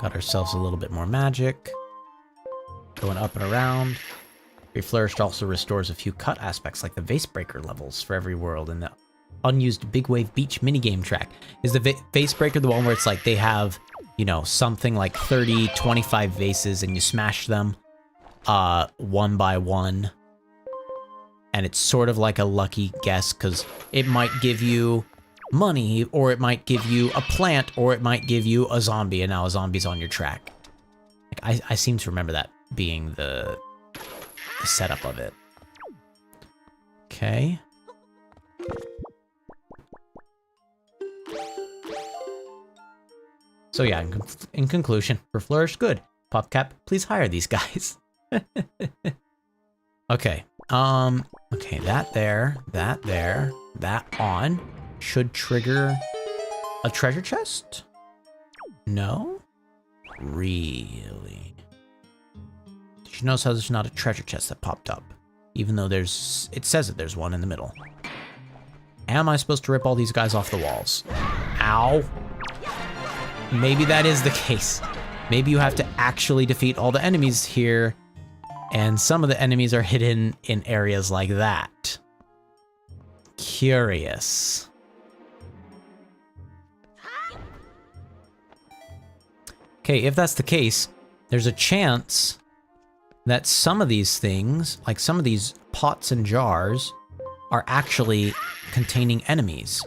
Got ourselves a little bit more magic. Going up and around. Reflourished also restores a few cut aspects like the vase breaker levels for every world in the unused Big Wave Beach minigame track. Is the vase breaker the one where it's like they have, you know, something like 30, 25 vases and you smash them one by one? And it's sort of like a lucky guess because it might give you money, or it might give you a plant, or it might give you a zombie, and now a zombie's on your track. Like, I seem to remember that being the setup of it. Okay. So yeah, in conclusion, for Flourish, good. PopCap, please hire these guys. Okay. Okay, that there, that on should trigger a treasure chest? No? Really? Did you notice how there's not a treasure chest that popped up? Even though it says that there's one in the middle. Am I supposed to rip all these guys off the walls? Ow. Maybe that is the case. Maybe you have to actually defeat all the enemies here, and some of the enemies are hidden in areas like that. Curious. Okay, if that's the case, there's a chance that some of these things, like some of these pots and jars, are actually containing enemies.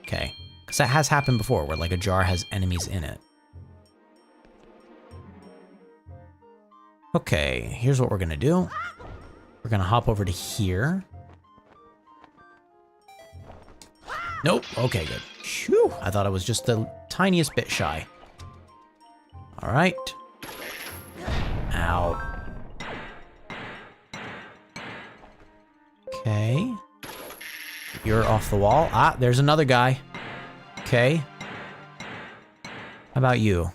Okay, because that has happened before, where like a jar has enemies in it. Okay, here's what we're gonna do. We're gonna hop over to here. Nope, okay, good. Phew, I thought I was just the tiniest bit shy. All right. Ow. Okay. You're off the wall. Ah, there's another guy. Okay. How about you?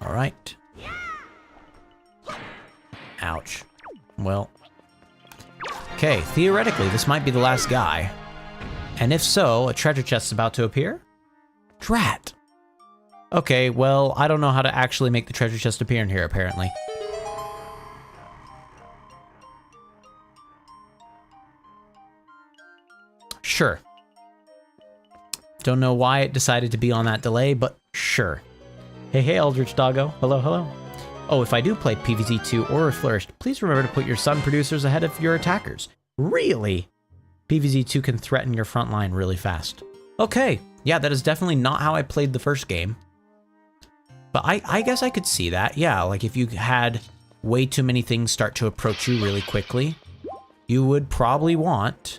All right. Ouch. Well. Okay, theoretically, this might be the last guy. And if so, a treasure chest is about to appear? Drat. Okay, well, I don't know how to actually make the treasure chest appear in here, apparently. Sure. Don't know why it decided to be on that delay, but sure. Hey, Eldritch Doggo. Hello, hello. Oh, if I do play PvZ2 or Flourished, please remember to put your sun producers ahead of your attackers. Really? PvZ2 can threaten your front line really fast. Okay, yeah, that is definitely not how I played the first game. But I guess I could see that. Yeah, like if you had way too many things start to approach you really quickly, you would probably want,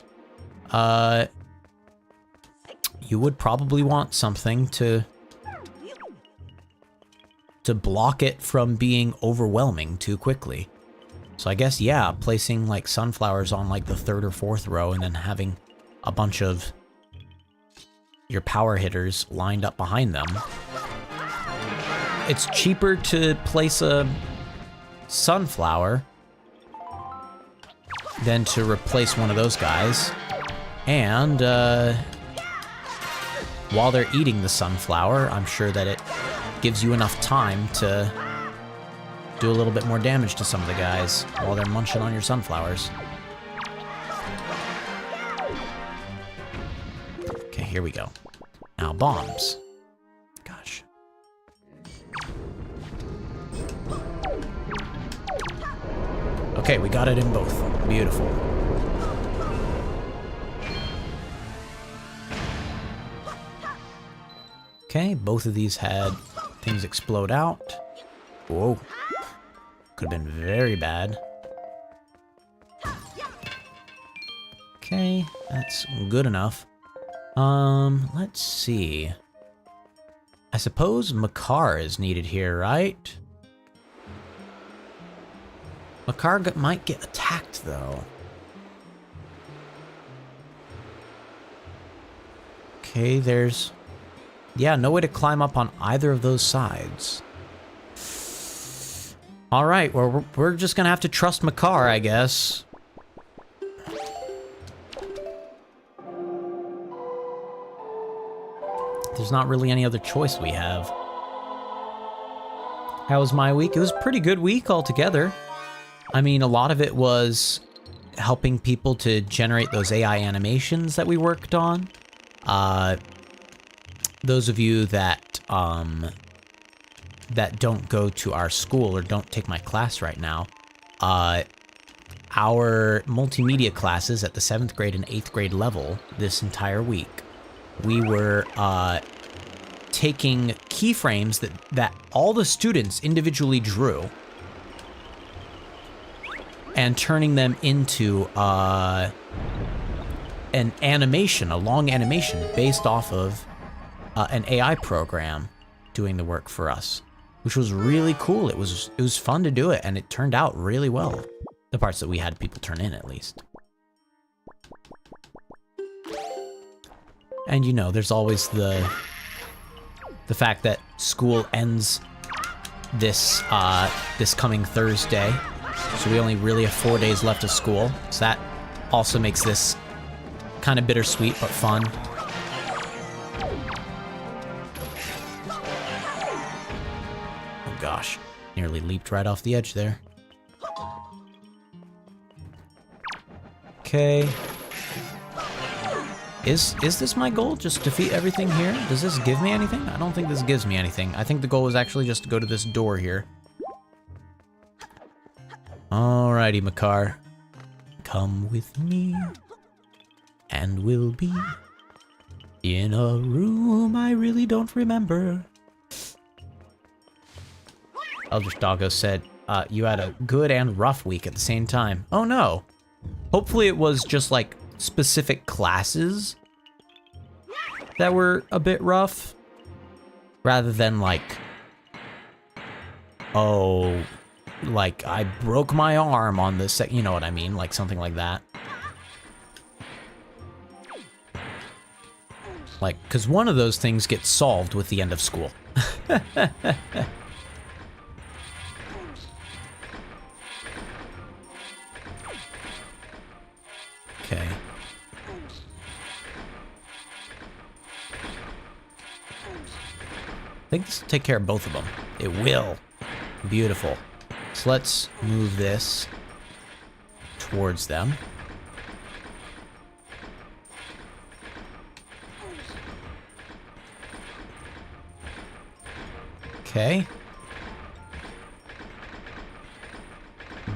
something to block it from being overwhelming too quickly. So I guess, yeah, placing like sunflowers on like the 3rd or 4th row and then having a bunch of your power hitters lined up behind them. It's cheaper to place a sunflower than to replace one of those guys. And while they're eating the sunflower, I'm sure that it gives you enough time to do a little bit more damage to some of the guys while they're munching on your sunflowers. Okay, here we go. Now bombs. Gosh. Okay, we got it in both. Beautiful. Okay, both of these had things explode out. Whoa. Could have been very bad. Okay, that's good enough. Let's see. I suppose Makar is needed here, right? Makar might get attacked, though. Okay, there's... yeah, no way to climb up on either of those sides. Alright, well, we're just gonna have to trust Makar, I guess. There's not really any other choice we have. How was my week? It was a pretty good week altogether. I mean, a lot of it was helping people to generate those AI animations that we worked on. Those of you that that don't go to our school or don't take my class right now, our multimedia classes at the 7th grade and 8th grade level this entire week, we were taking keyframes that all the students individually drew and turning them into an animation, a long animation based off of an AI program doing the work for us, which was really cool. It was fun to do it, and it turned out really well. The parts that we had people turn in, at least. And you know, there's always the fact that school ends this this coming Thursday, so we only really have 4 days left of school. So that also makes this kind of bittersweet but fun. Oh gosh, nearly leaped right off the edge there. Okay. Is this my goal? Just defeat everything here? Does this give me anything? I don't think this gives me anything. I think the goal is actually just to go to this door here. Alrighty, Makar. Come with me, and we'll be in a room I really don't remember. Eldritch Doggo said, you had a good and rough week at the same time. Oh no. Hopefully it was just like specific classes that were a bit rough, rather than like, oh, like I broke my arm on the you know what I mean, like something like that. Like, because one of those things gets solved with the end of school. Okay. I think this will take care of both of them. It will. Beautiful. So let's move this towards them. Okay.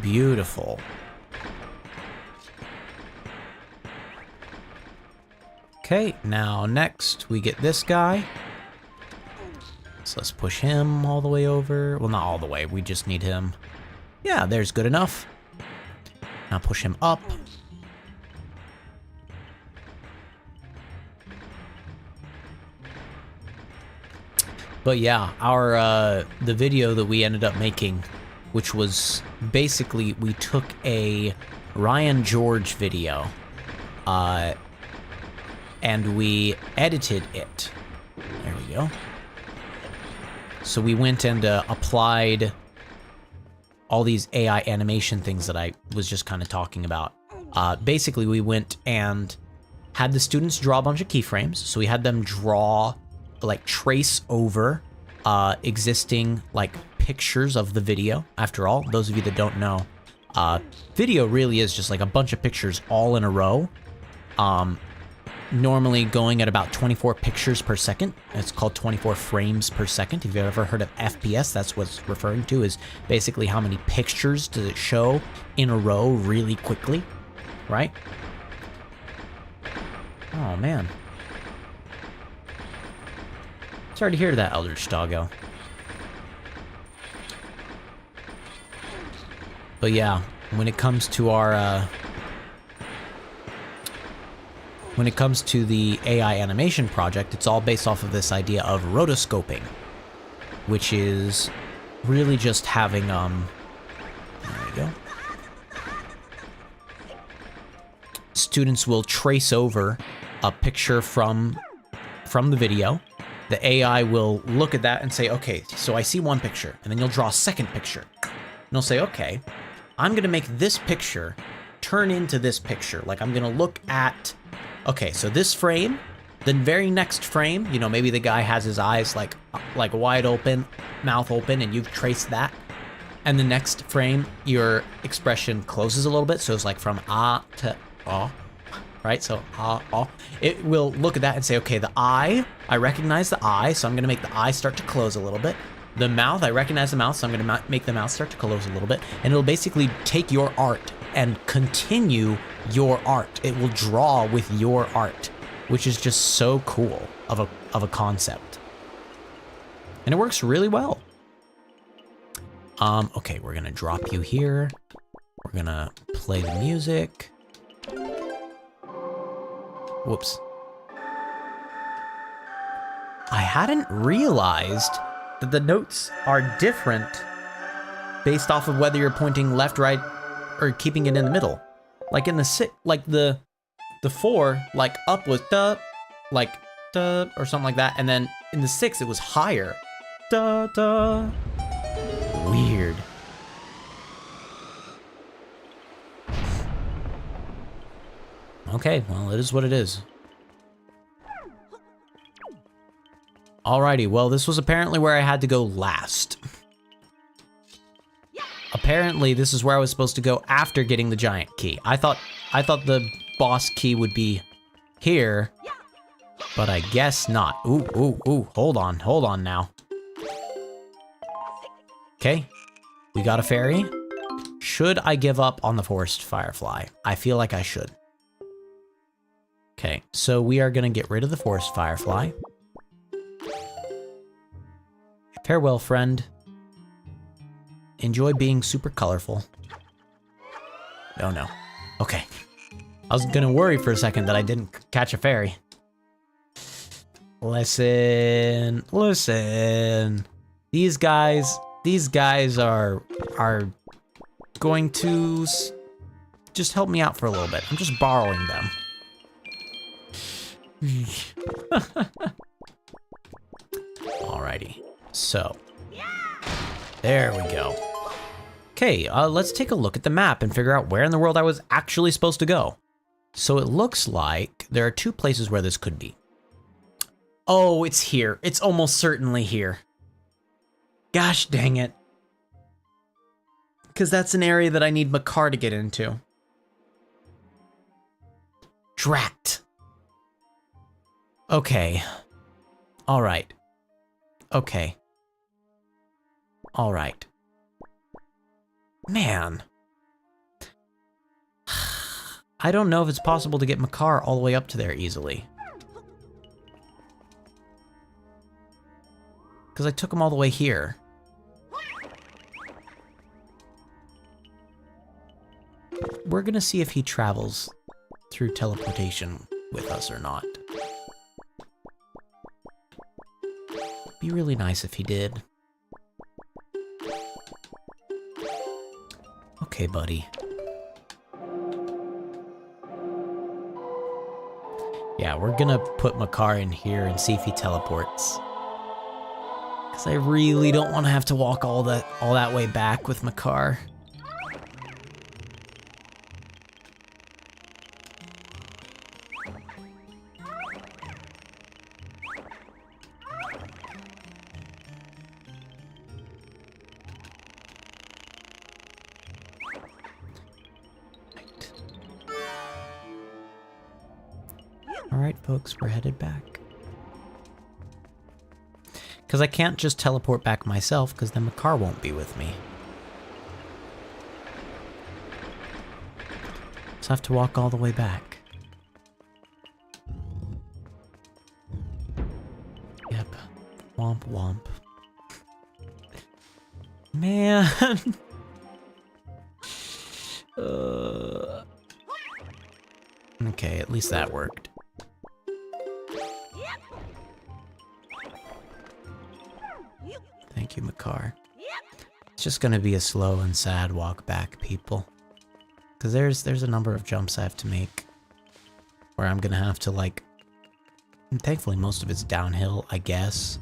Beautiful. Okay, now next we get this guy. So let's push him all the way over. Well, not all the way, we just need him. Yeah, there's good enough. Now push him up. But yeah, our the video that we ended up making, which was basically we took a Ryan George video, and we edited it. There we go. So we went and applied all these AI animation things that I was just kind of talking about. Basically, we went and had the students draw a bunch of keyframes. So we had them draw, like, trace over existing, like, pictures of the video. After all, those of you that don't know, video really is just like a bunch of pictures all in a row. Normally going at about 24 pictures per second. It's called 24 frames per second. If you've ever heard of FPS, that's what it's referring to, is basically how many pictures does it show in a row really quickly, right? Oh, man. Sorry to hear that, Eldritch Doggo. But yeah, when it comes to our, when it comes to the AI animation project, it's all based off of this idea of rotoscoping, which is really just having, there we go. Students will trace over a picture from the video. The AI will look at that and say, okay, so I see one picture, and then you'll draw a second picture. And it'll say, okay, I'm gonna make this picture turn into this picture. Like, I'm gonna look at, okay, so this frame, the very next frame, you know, maybe the guy has his eyes like wide open, mouth open, and you've traced that. And the next frame, your expression closes a little bit, so it's like from ah to ah, right? So ah, ah. It will look at that and say, okay, the eye, I recognize the eye, so I'm gonna make the eye start to close a little bit. The mouth, I recognize the mouth, so I'm gonna make the mouth start to close a little bit. And it'll basically take your art and continue your art. It will draw with your art, which is just so cool of a concept. And it works really well. Okay, we're gonna drop you here. We're gonna play the music. Whoops. I hadn't realized that the notes are different based off of whether you're pointing left, right, or keeping it in the middle. Like in the like the 4, like up was da, like da, or something like that, and then in the 6 it was higher. Da da. Weird. Okay, well, it is what it is. Alrighty, well, this was apparently where I had to go last. Apparently, this is where I was supposed to go after getting the giant key. I thought the boss key would be here, but I guess not. Ooh, ooh, ooh, hold on now. Okay, we got a fairy. Should I give up on the forest firefly? I feel like I should. Okay, so we are gonna get rid of the forest firefly. Farewell, friend. Enjoy being super colorful. Oh no. Okay. I was gonna worry for a second that I didn't catch a fairy. Listen. These guys are going to just help me out for a little bit. I'm just borrowing them. Alrighty. So, there we go. Okay, let's take a look at the map and figure out where in the world I was actually supposed to go. So it looks like there are 2 places where this could be. Oh, it's here. It's almost certainly here. Gosh dang it. Because that's an area that I need Makar to get into. Drat. Okay. Alright. Okay. Alright. Man. I don't know if it's possible to get Makar all the way up to there easily. Because I took him all the way here. We're gonna see if he travels through teleportation with us or not. Be really nice if he did. Okay, buddy. Yeah, we're gonna put Makar in here and see if he teleports. Because I really don't want to have to walk all that way back with Makar. Alright, folks, we're headed back. Because I can't just teleport back myself, because then Makar won't be with me. So I have to walk all the way back. Yep. Womp womp. Man! Okay, at least that worked. Thank you, Makar. It's just gonna be a slow and sad walk back, people. Because there's a number of jumps I have to make where I'm gonna have to, like... And thankfully, most of it's downhill, I guess.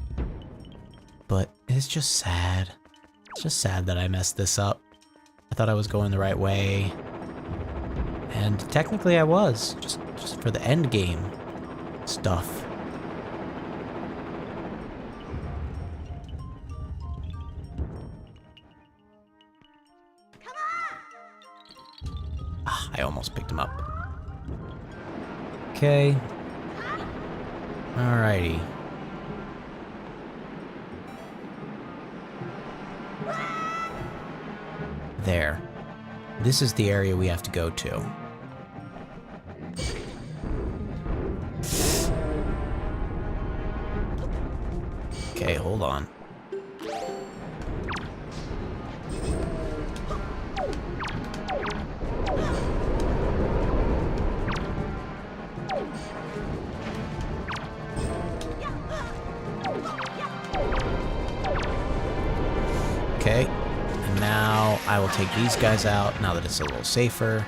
But it's just sad. It's just sad that I messed this up. I thought I was going the right way. And technically I was, just for the end game stuff. Ah, I almost picked him up. Okay. Alrighty. There. This is the area we have to go to. Okay, hold on. Okay, and now I will take these guys out now that it's a little safer.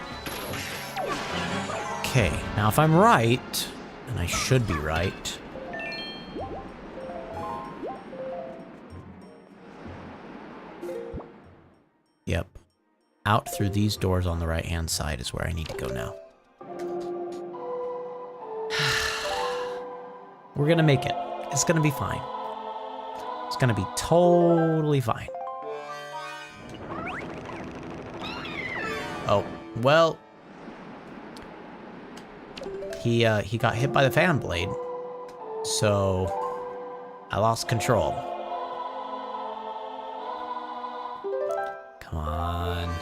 Okay, now if I'm right, and I should be right. Yep. Out through these doors on the right-hand side is where I need to go now. We're gonna make it. It's gonna be fine. It's gonna be totally fine. Oh, well. He got hit by the fan blade, so I lost control. Come on.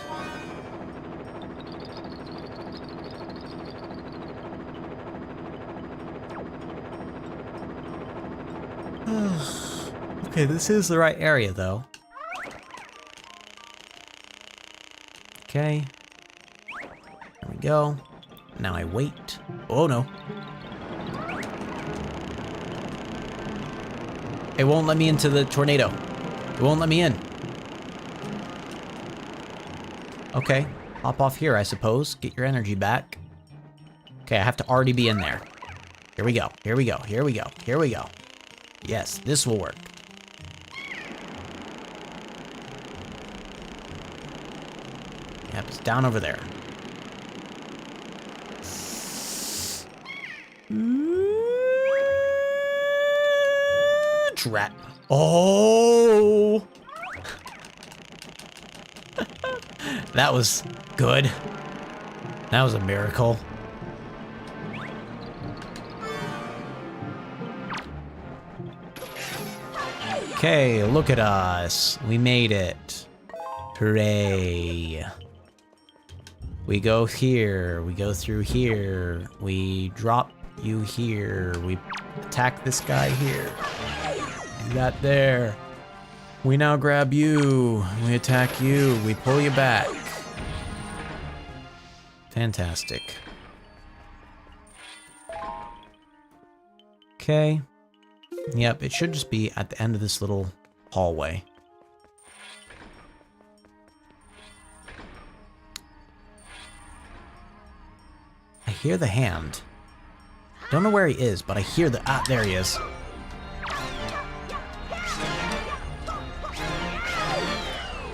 Okay, this is the right area, though. Okay. There we go. Now I wait. Oh, no. It won't let me into the tornado. It won't let me in. Okay. Hop off here, I suppose. Get your energy back. Okay, I have to already be in there. Here we go. Here we go. Here we go. Here we go. Yes, this will work. Yep, it's down over there. Drat. Oh! That was good. That was a miracle. Okay, look at us. We made it. Hooray. We go here. We go through here. We drop you here. We attack this guy here. You got there. We now grab you. We attack you. We pull you back. Fantastic. Okay. Yep, it should just be at the end of this little hallway. hear the hand. Don't know where he is, but I hear the... Ah, there he is.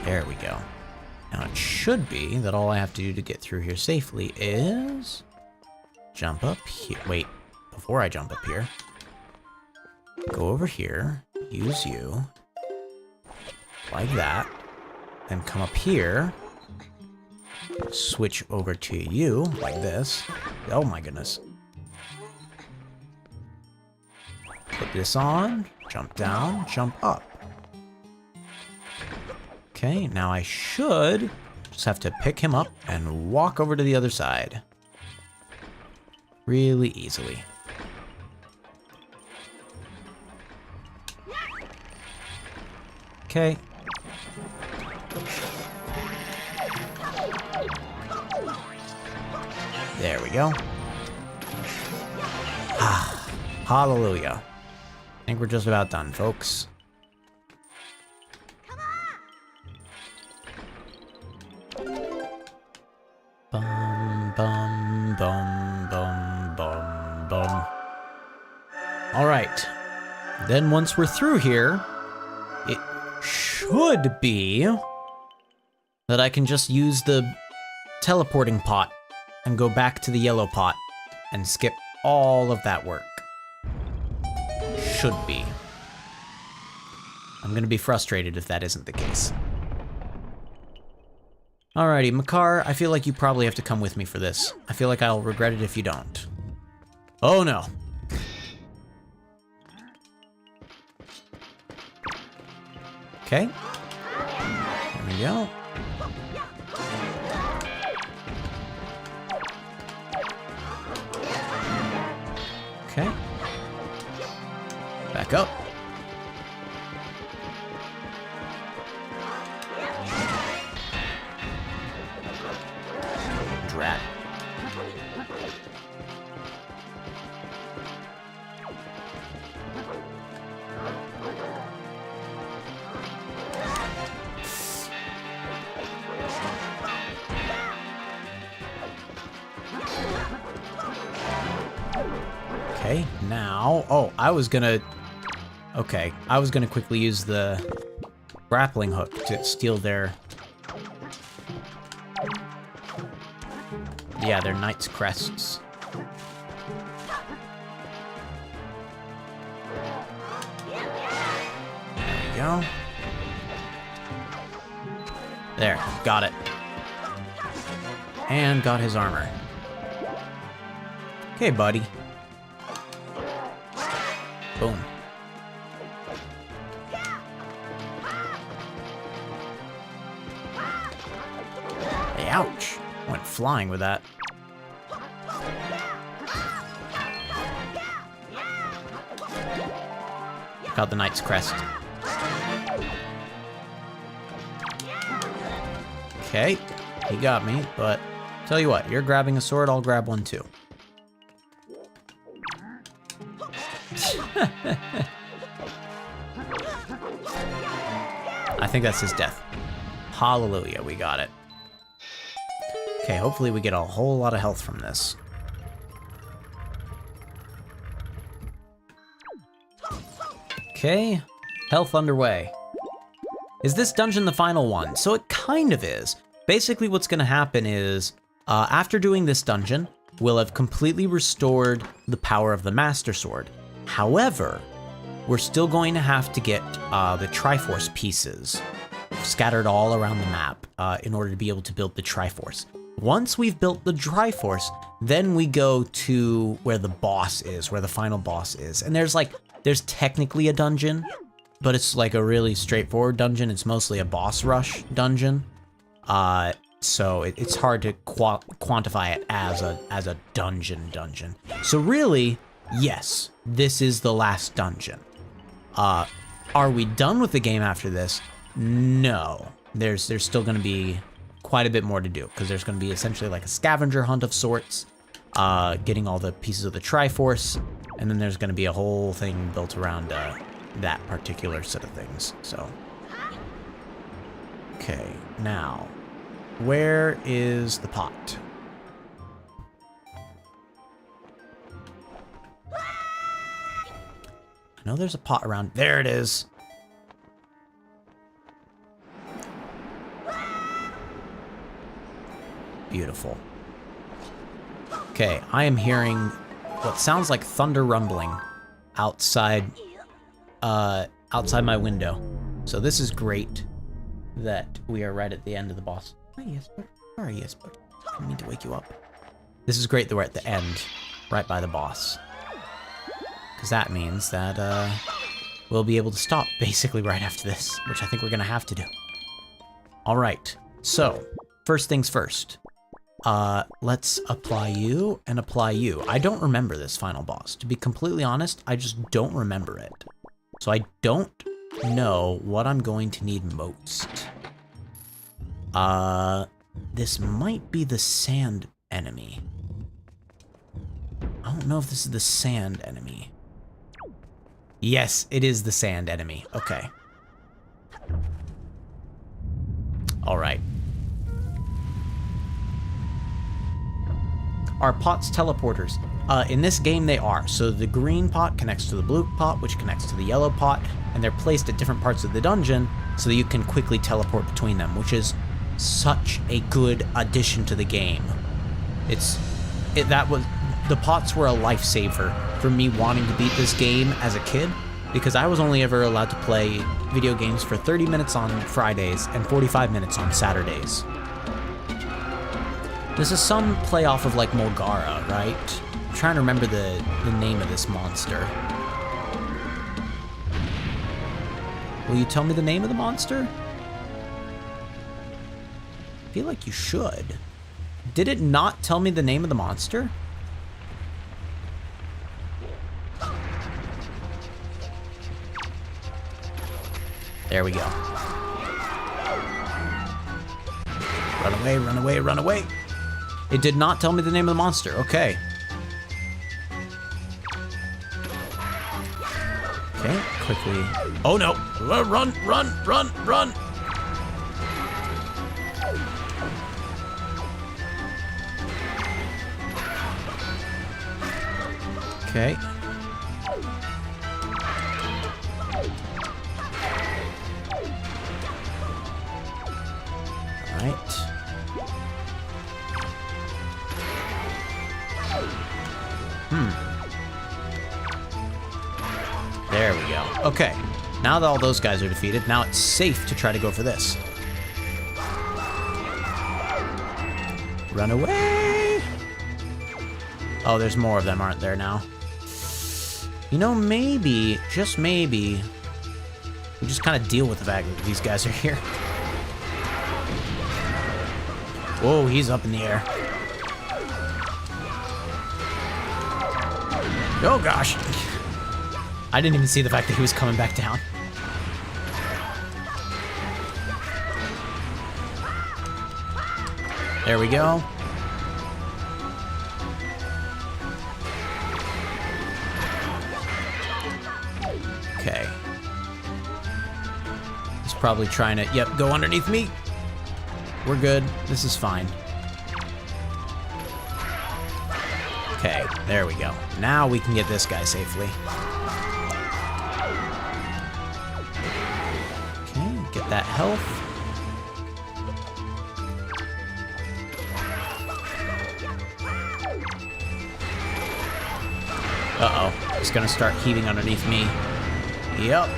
There we go. Now it should be that all I have to do to get through here safely is... jump up here. Wait, before I jump up here, go over here, use you, like that, then come up here, switch over to you, like this. Oh my goodness. Put this on, jump down, jump up. Okay, now I should just have to pick him up and walk over to the other side. Really easily. Okay. There we go. Ah, hallelujah. I think we're just about done, folks. Bum, bum, bum, bum, bum, bum. All right. Then once we're through here, it should be that I can just use the teleporting pot and go back to the yellow pot and skip all of that work. Should be. I'm gonna be frustrated if that isn't the case. Alrighty, Makar, I feel like you probably have to come with me for this. I feel like I'll regret it if you don't. Oh no. Okay. There we go. Okay. Back up. Drat. Okay, now... Oh, I was gonna quickly use the grappling hook to steal their... Yeah, their knight's crests. There we go. There, got it. And got his armor. Okay, buddy. Boom. Hey, ouch. Went flying with that. Got the knight's crest. Okay, he got me, but tell you what, you're grabbing a sword, I'll grab one too. I think that's his death. Hallelujah, we got it. Okay, hopefully we get a whole lot of health from this. Okay, health underway. Is this dungeon the final one? So it kind of is. Basically what's gonna happen is, after doing this dungeon, we'll have completely restored the power of the Master Sword. However, we're still going to have to get the Triforce pieces scattered all around the map in order to be able to build the Triforce. Once we've built the Triforce, then we go to where the boss is, where the final boss is. And there's technically a dungeon, but it's like a really straightforward dungeon. It's mostly a boss rush dungeon. So it's hard to quantify it as a dungeon. So really, yes, this is the last dungeon. Are we done with the game after this? No. There's still going to be quite a bit more to do, because there's going to be essentially like a scavenger hunt of sorts, getting all the pieces of the Triforce, and then there's going to be a whole thing built around that particular set of things. So, okay, now, where is the pot? I know there's a pot around. There it is. Beautiful. Okay, I am hearing what sounds like thunder rumbling outside outside my window. So this is great that we are right at the end of the boss. Hi, Jesper. Sorry, Jesper. I didn't mean to wake you up. This is great that we're at the end, right by the boss. Because that means that we'll be able to stop basically right after this, which I think we're gonna have to do. All right, so first things first. Let's apply you and apply you. I don't remember this final boss. To be completely honest, I just don't remember it. So I don't know what I'm going to need most. This might be the sand enemy. I don't know if this is the sand enemy. Yes, it is the sand enemy. Okay. All right. Are pots teleporters? In this game, they are. So the green pot connects to the blue pot, which connects to the yellow pot, and they're placed at different parts of the dungeon so that you can quickly teleport between them, which is such a good addition to the game. The pots were a lifesaver for me wanting to beat this game as a kid, because I was only ever allowed to play video games for 30 minutes on Fridays and 45 minutes on Saturdays. This is some play off of like Mulgara, right? I'm trying to remember the name of this monster. Will you tell me the name of the monster? I feel like you should. Did it not tell me the name of the monster? There we go. Run away, run away, run away. It did not tell me the name of the monster. Okay. Okay, quickly. Oh no! Run, run, run, run! Okay. All right. There we go. Okay, now that all those guys are defeated, now it's safe to try to go for this. Run away! Oh, there's more of them, aren't there now? You know, maybe, just maybe, we just kind of deal with the fact that these guys are here. Whoa, he's up in the air. Oh gosh. I didn't even see the fact that he was coming back down. There we go. Okay. He's probably trying to, yep, go underneath me. We're good. This is fine. Okay, there we go. Now we can get this guy safely. Okay, get that health. Uh-oh, it's gonna start heaving underneath me. Yep.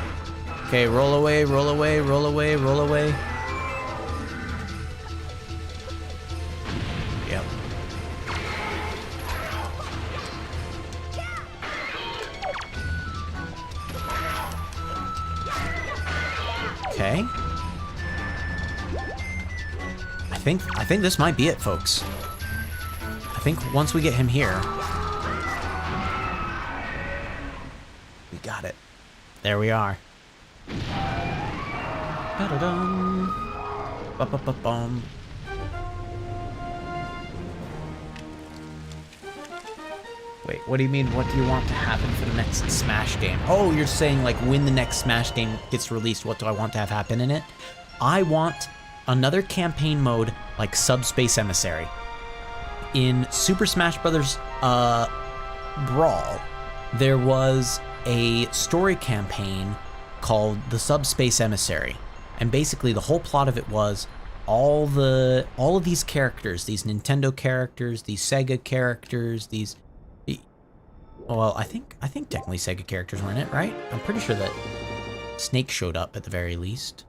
Okay, roll away, roll away, roll away, roll away. Yep. Okay. I think this might be it, folks. I think once we get him here, we got it. There we are. Ba-da-dum. Ba-ba-ba-bum. Wait, what do you mean, what do you want to happen for the next Smash game? Oh, you're saying like when the next Smash game gets released, what do I want to have happen in it? I want another campaign mode like Subspace Emissary. In Super Smash Bros. Brawl, there was a story campaign called The Subspace Emissary. And basically the whole plot of it was all of these characters, these Nintendo characters, these Sega characters, well, I think technically Sega characters were in it, right? I'm pretty sure that Snake showed up at the very least.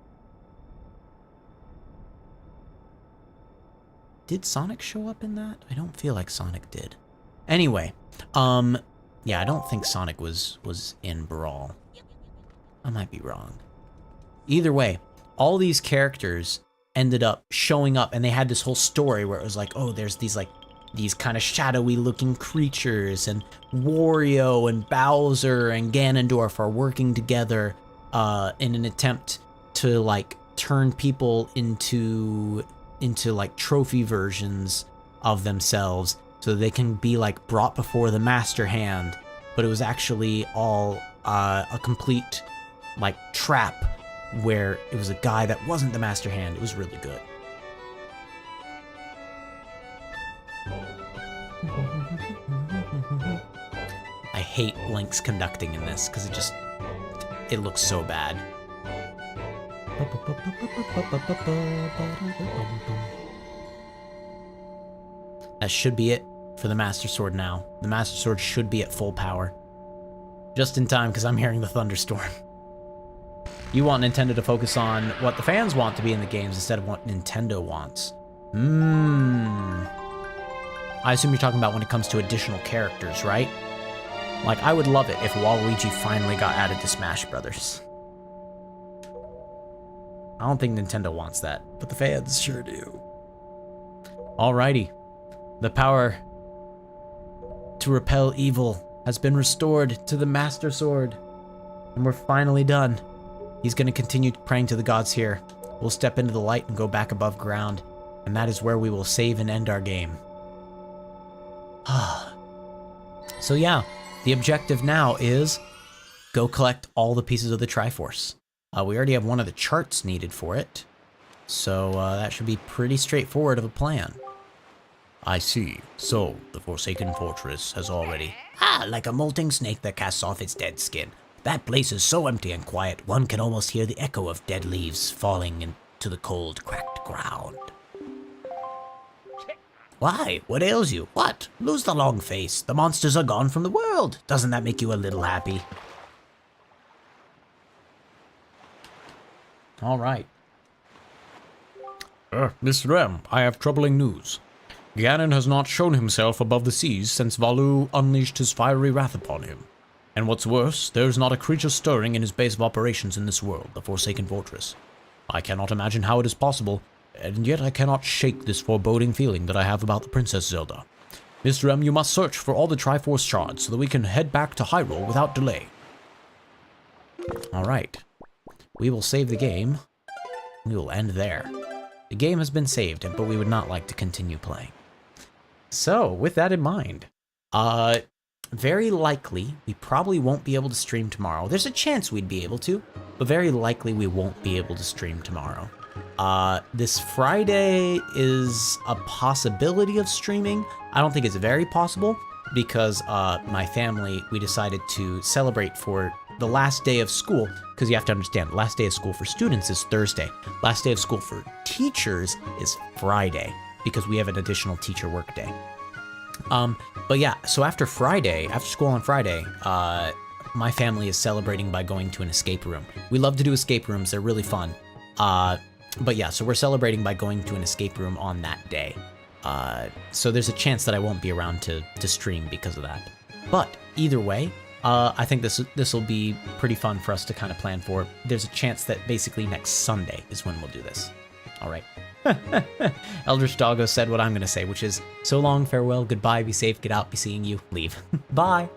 Did Sonic show up in that? I don't feel like Sonic did. Anyway, yeah, I don't think Sonic was in Brawl. I might be wrong. Either way, all these characters ended up showing up, and they had this whole story where it was like, oh, there's these kind of shadowy looking creatures, and Wario and Bowser and Ganondorf are working together in an attempt to like turn people into like trophy versions of themselves so they can be like brought before the master hand. But it was actually all a complete like trap where it was a guy that wasn't the master hand. It was really good. I hate Link's conducting in this because it looks so bad. That should be it for the Master Sword now. The Master Sword should be at full power. Just in time, because I'm hearing the thunderstorm. You want Nintendo to focus on what the fans want to be in the games instead of what Nintendo wants. I assume you're talking about when it comes to additional characters, right? Like, I would love it if Waluigi finally got added to Smash Brothers. I don't think Nintendo wants that, but the fans sure do. Alrighty. The power to repel evil has been restored to the Master Sword. And we're finally done. He's going to continue praying to the gods here. We'll step into the light and go back above ground. And that is where we will save and end our game. So yeah, the objective now is go collect all the pieces of the Triforce. We already have one of the charts needed for it. So that should be pretty straightforward of a plan. I see. So, the Forsaken Fortress has already... like a molting snake that casts off its dead skin. That place is so empty and quiet, one can almost hear the echo of dead leaves falling into the cold, cracked ground. Why? What ails you? What? Lose the long face. The monsters are gone from the world. Doesn't that make you a little happy? All right. MrM, I have troubling news. Ganon has not shown himself above the seas since WiiU unleashed his fiery wrath upon him. And what's worse, there is not a creature stirring in his base of operations in this world, the Forsaken Fortress. I cannot imagine how it is possible, and yet I cannot shake this foreboding feeling that I have about the Princess Zelda. MrM, you must search for all the Triforce shards so that we can head back to Hyrule without delay. Alright. We will save the game. We will end there. The game has been saved, but we would not like to continue playing. So, with that in mind, very likely we probably won't be able to stream tomorrow. There's a chance we'd be able to, but very likely we won't be able to stream tomorrow. This Friday is a possibility of streaming. I don't think it's very possible because my family, we decided to celebrate for the last day of school, because you have to understand, the last day of school for students is Thursday. Last day of school for teachers is Friday, because we have an additional teacher work day. But yeah, so after school on Friday, my family is celebrating by going to an escape room. We love to do escape rooms, they're really fun. But yeah, so we're celebrating by going to an escape room on that day. So there's a chance that I won't be around to stream because of that. But either way, I think this will be pretty fun for us to kind of plan for. There's a chance that basically next Sunday is when we'll do this. All right. Eldritch Doggo said what I'm going to say, which is so long, farewell, goodbye, be safe, get out, be seeing you, leave. Bye.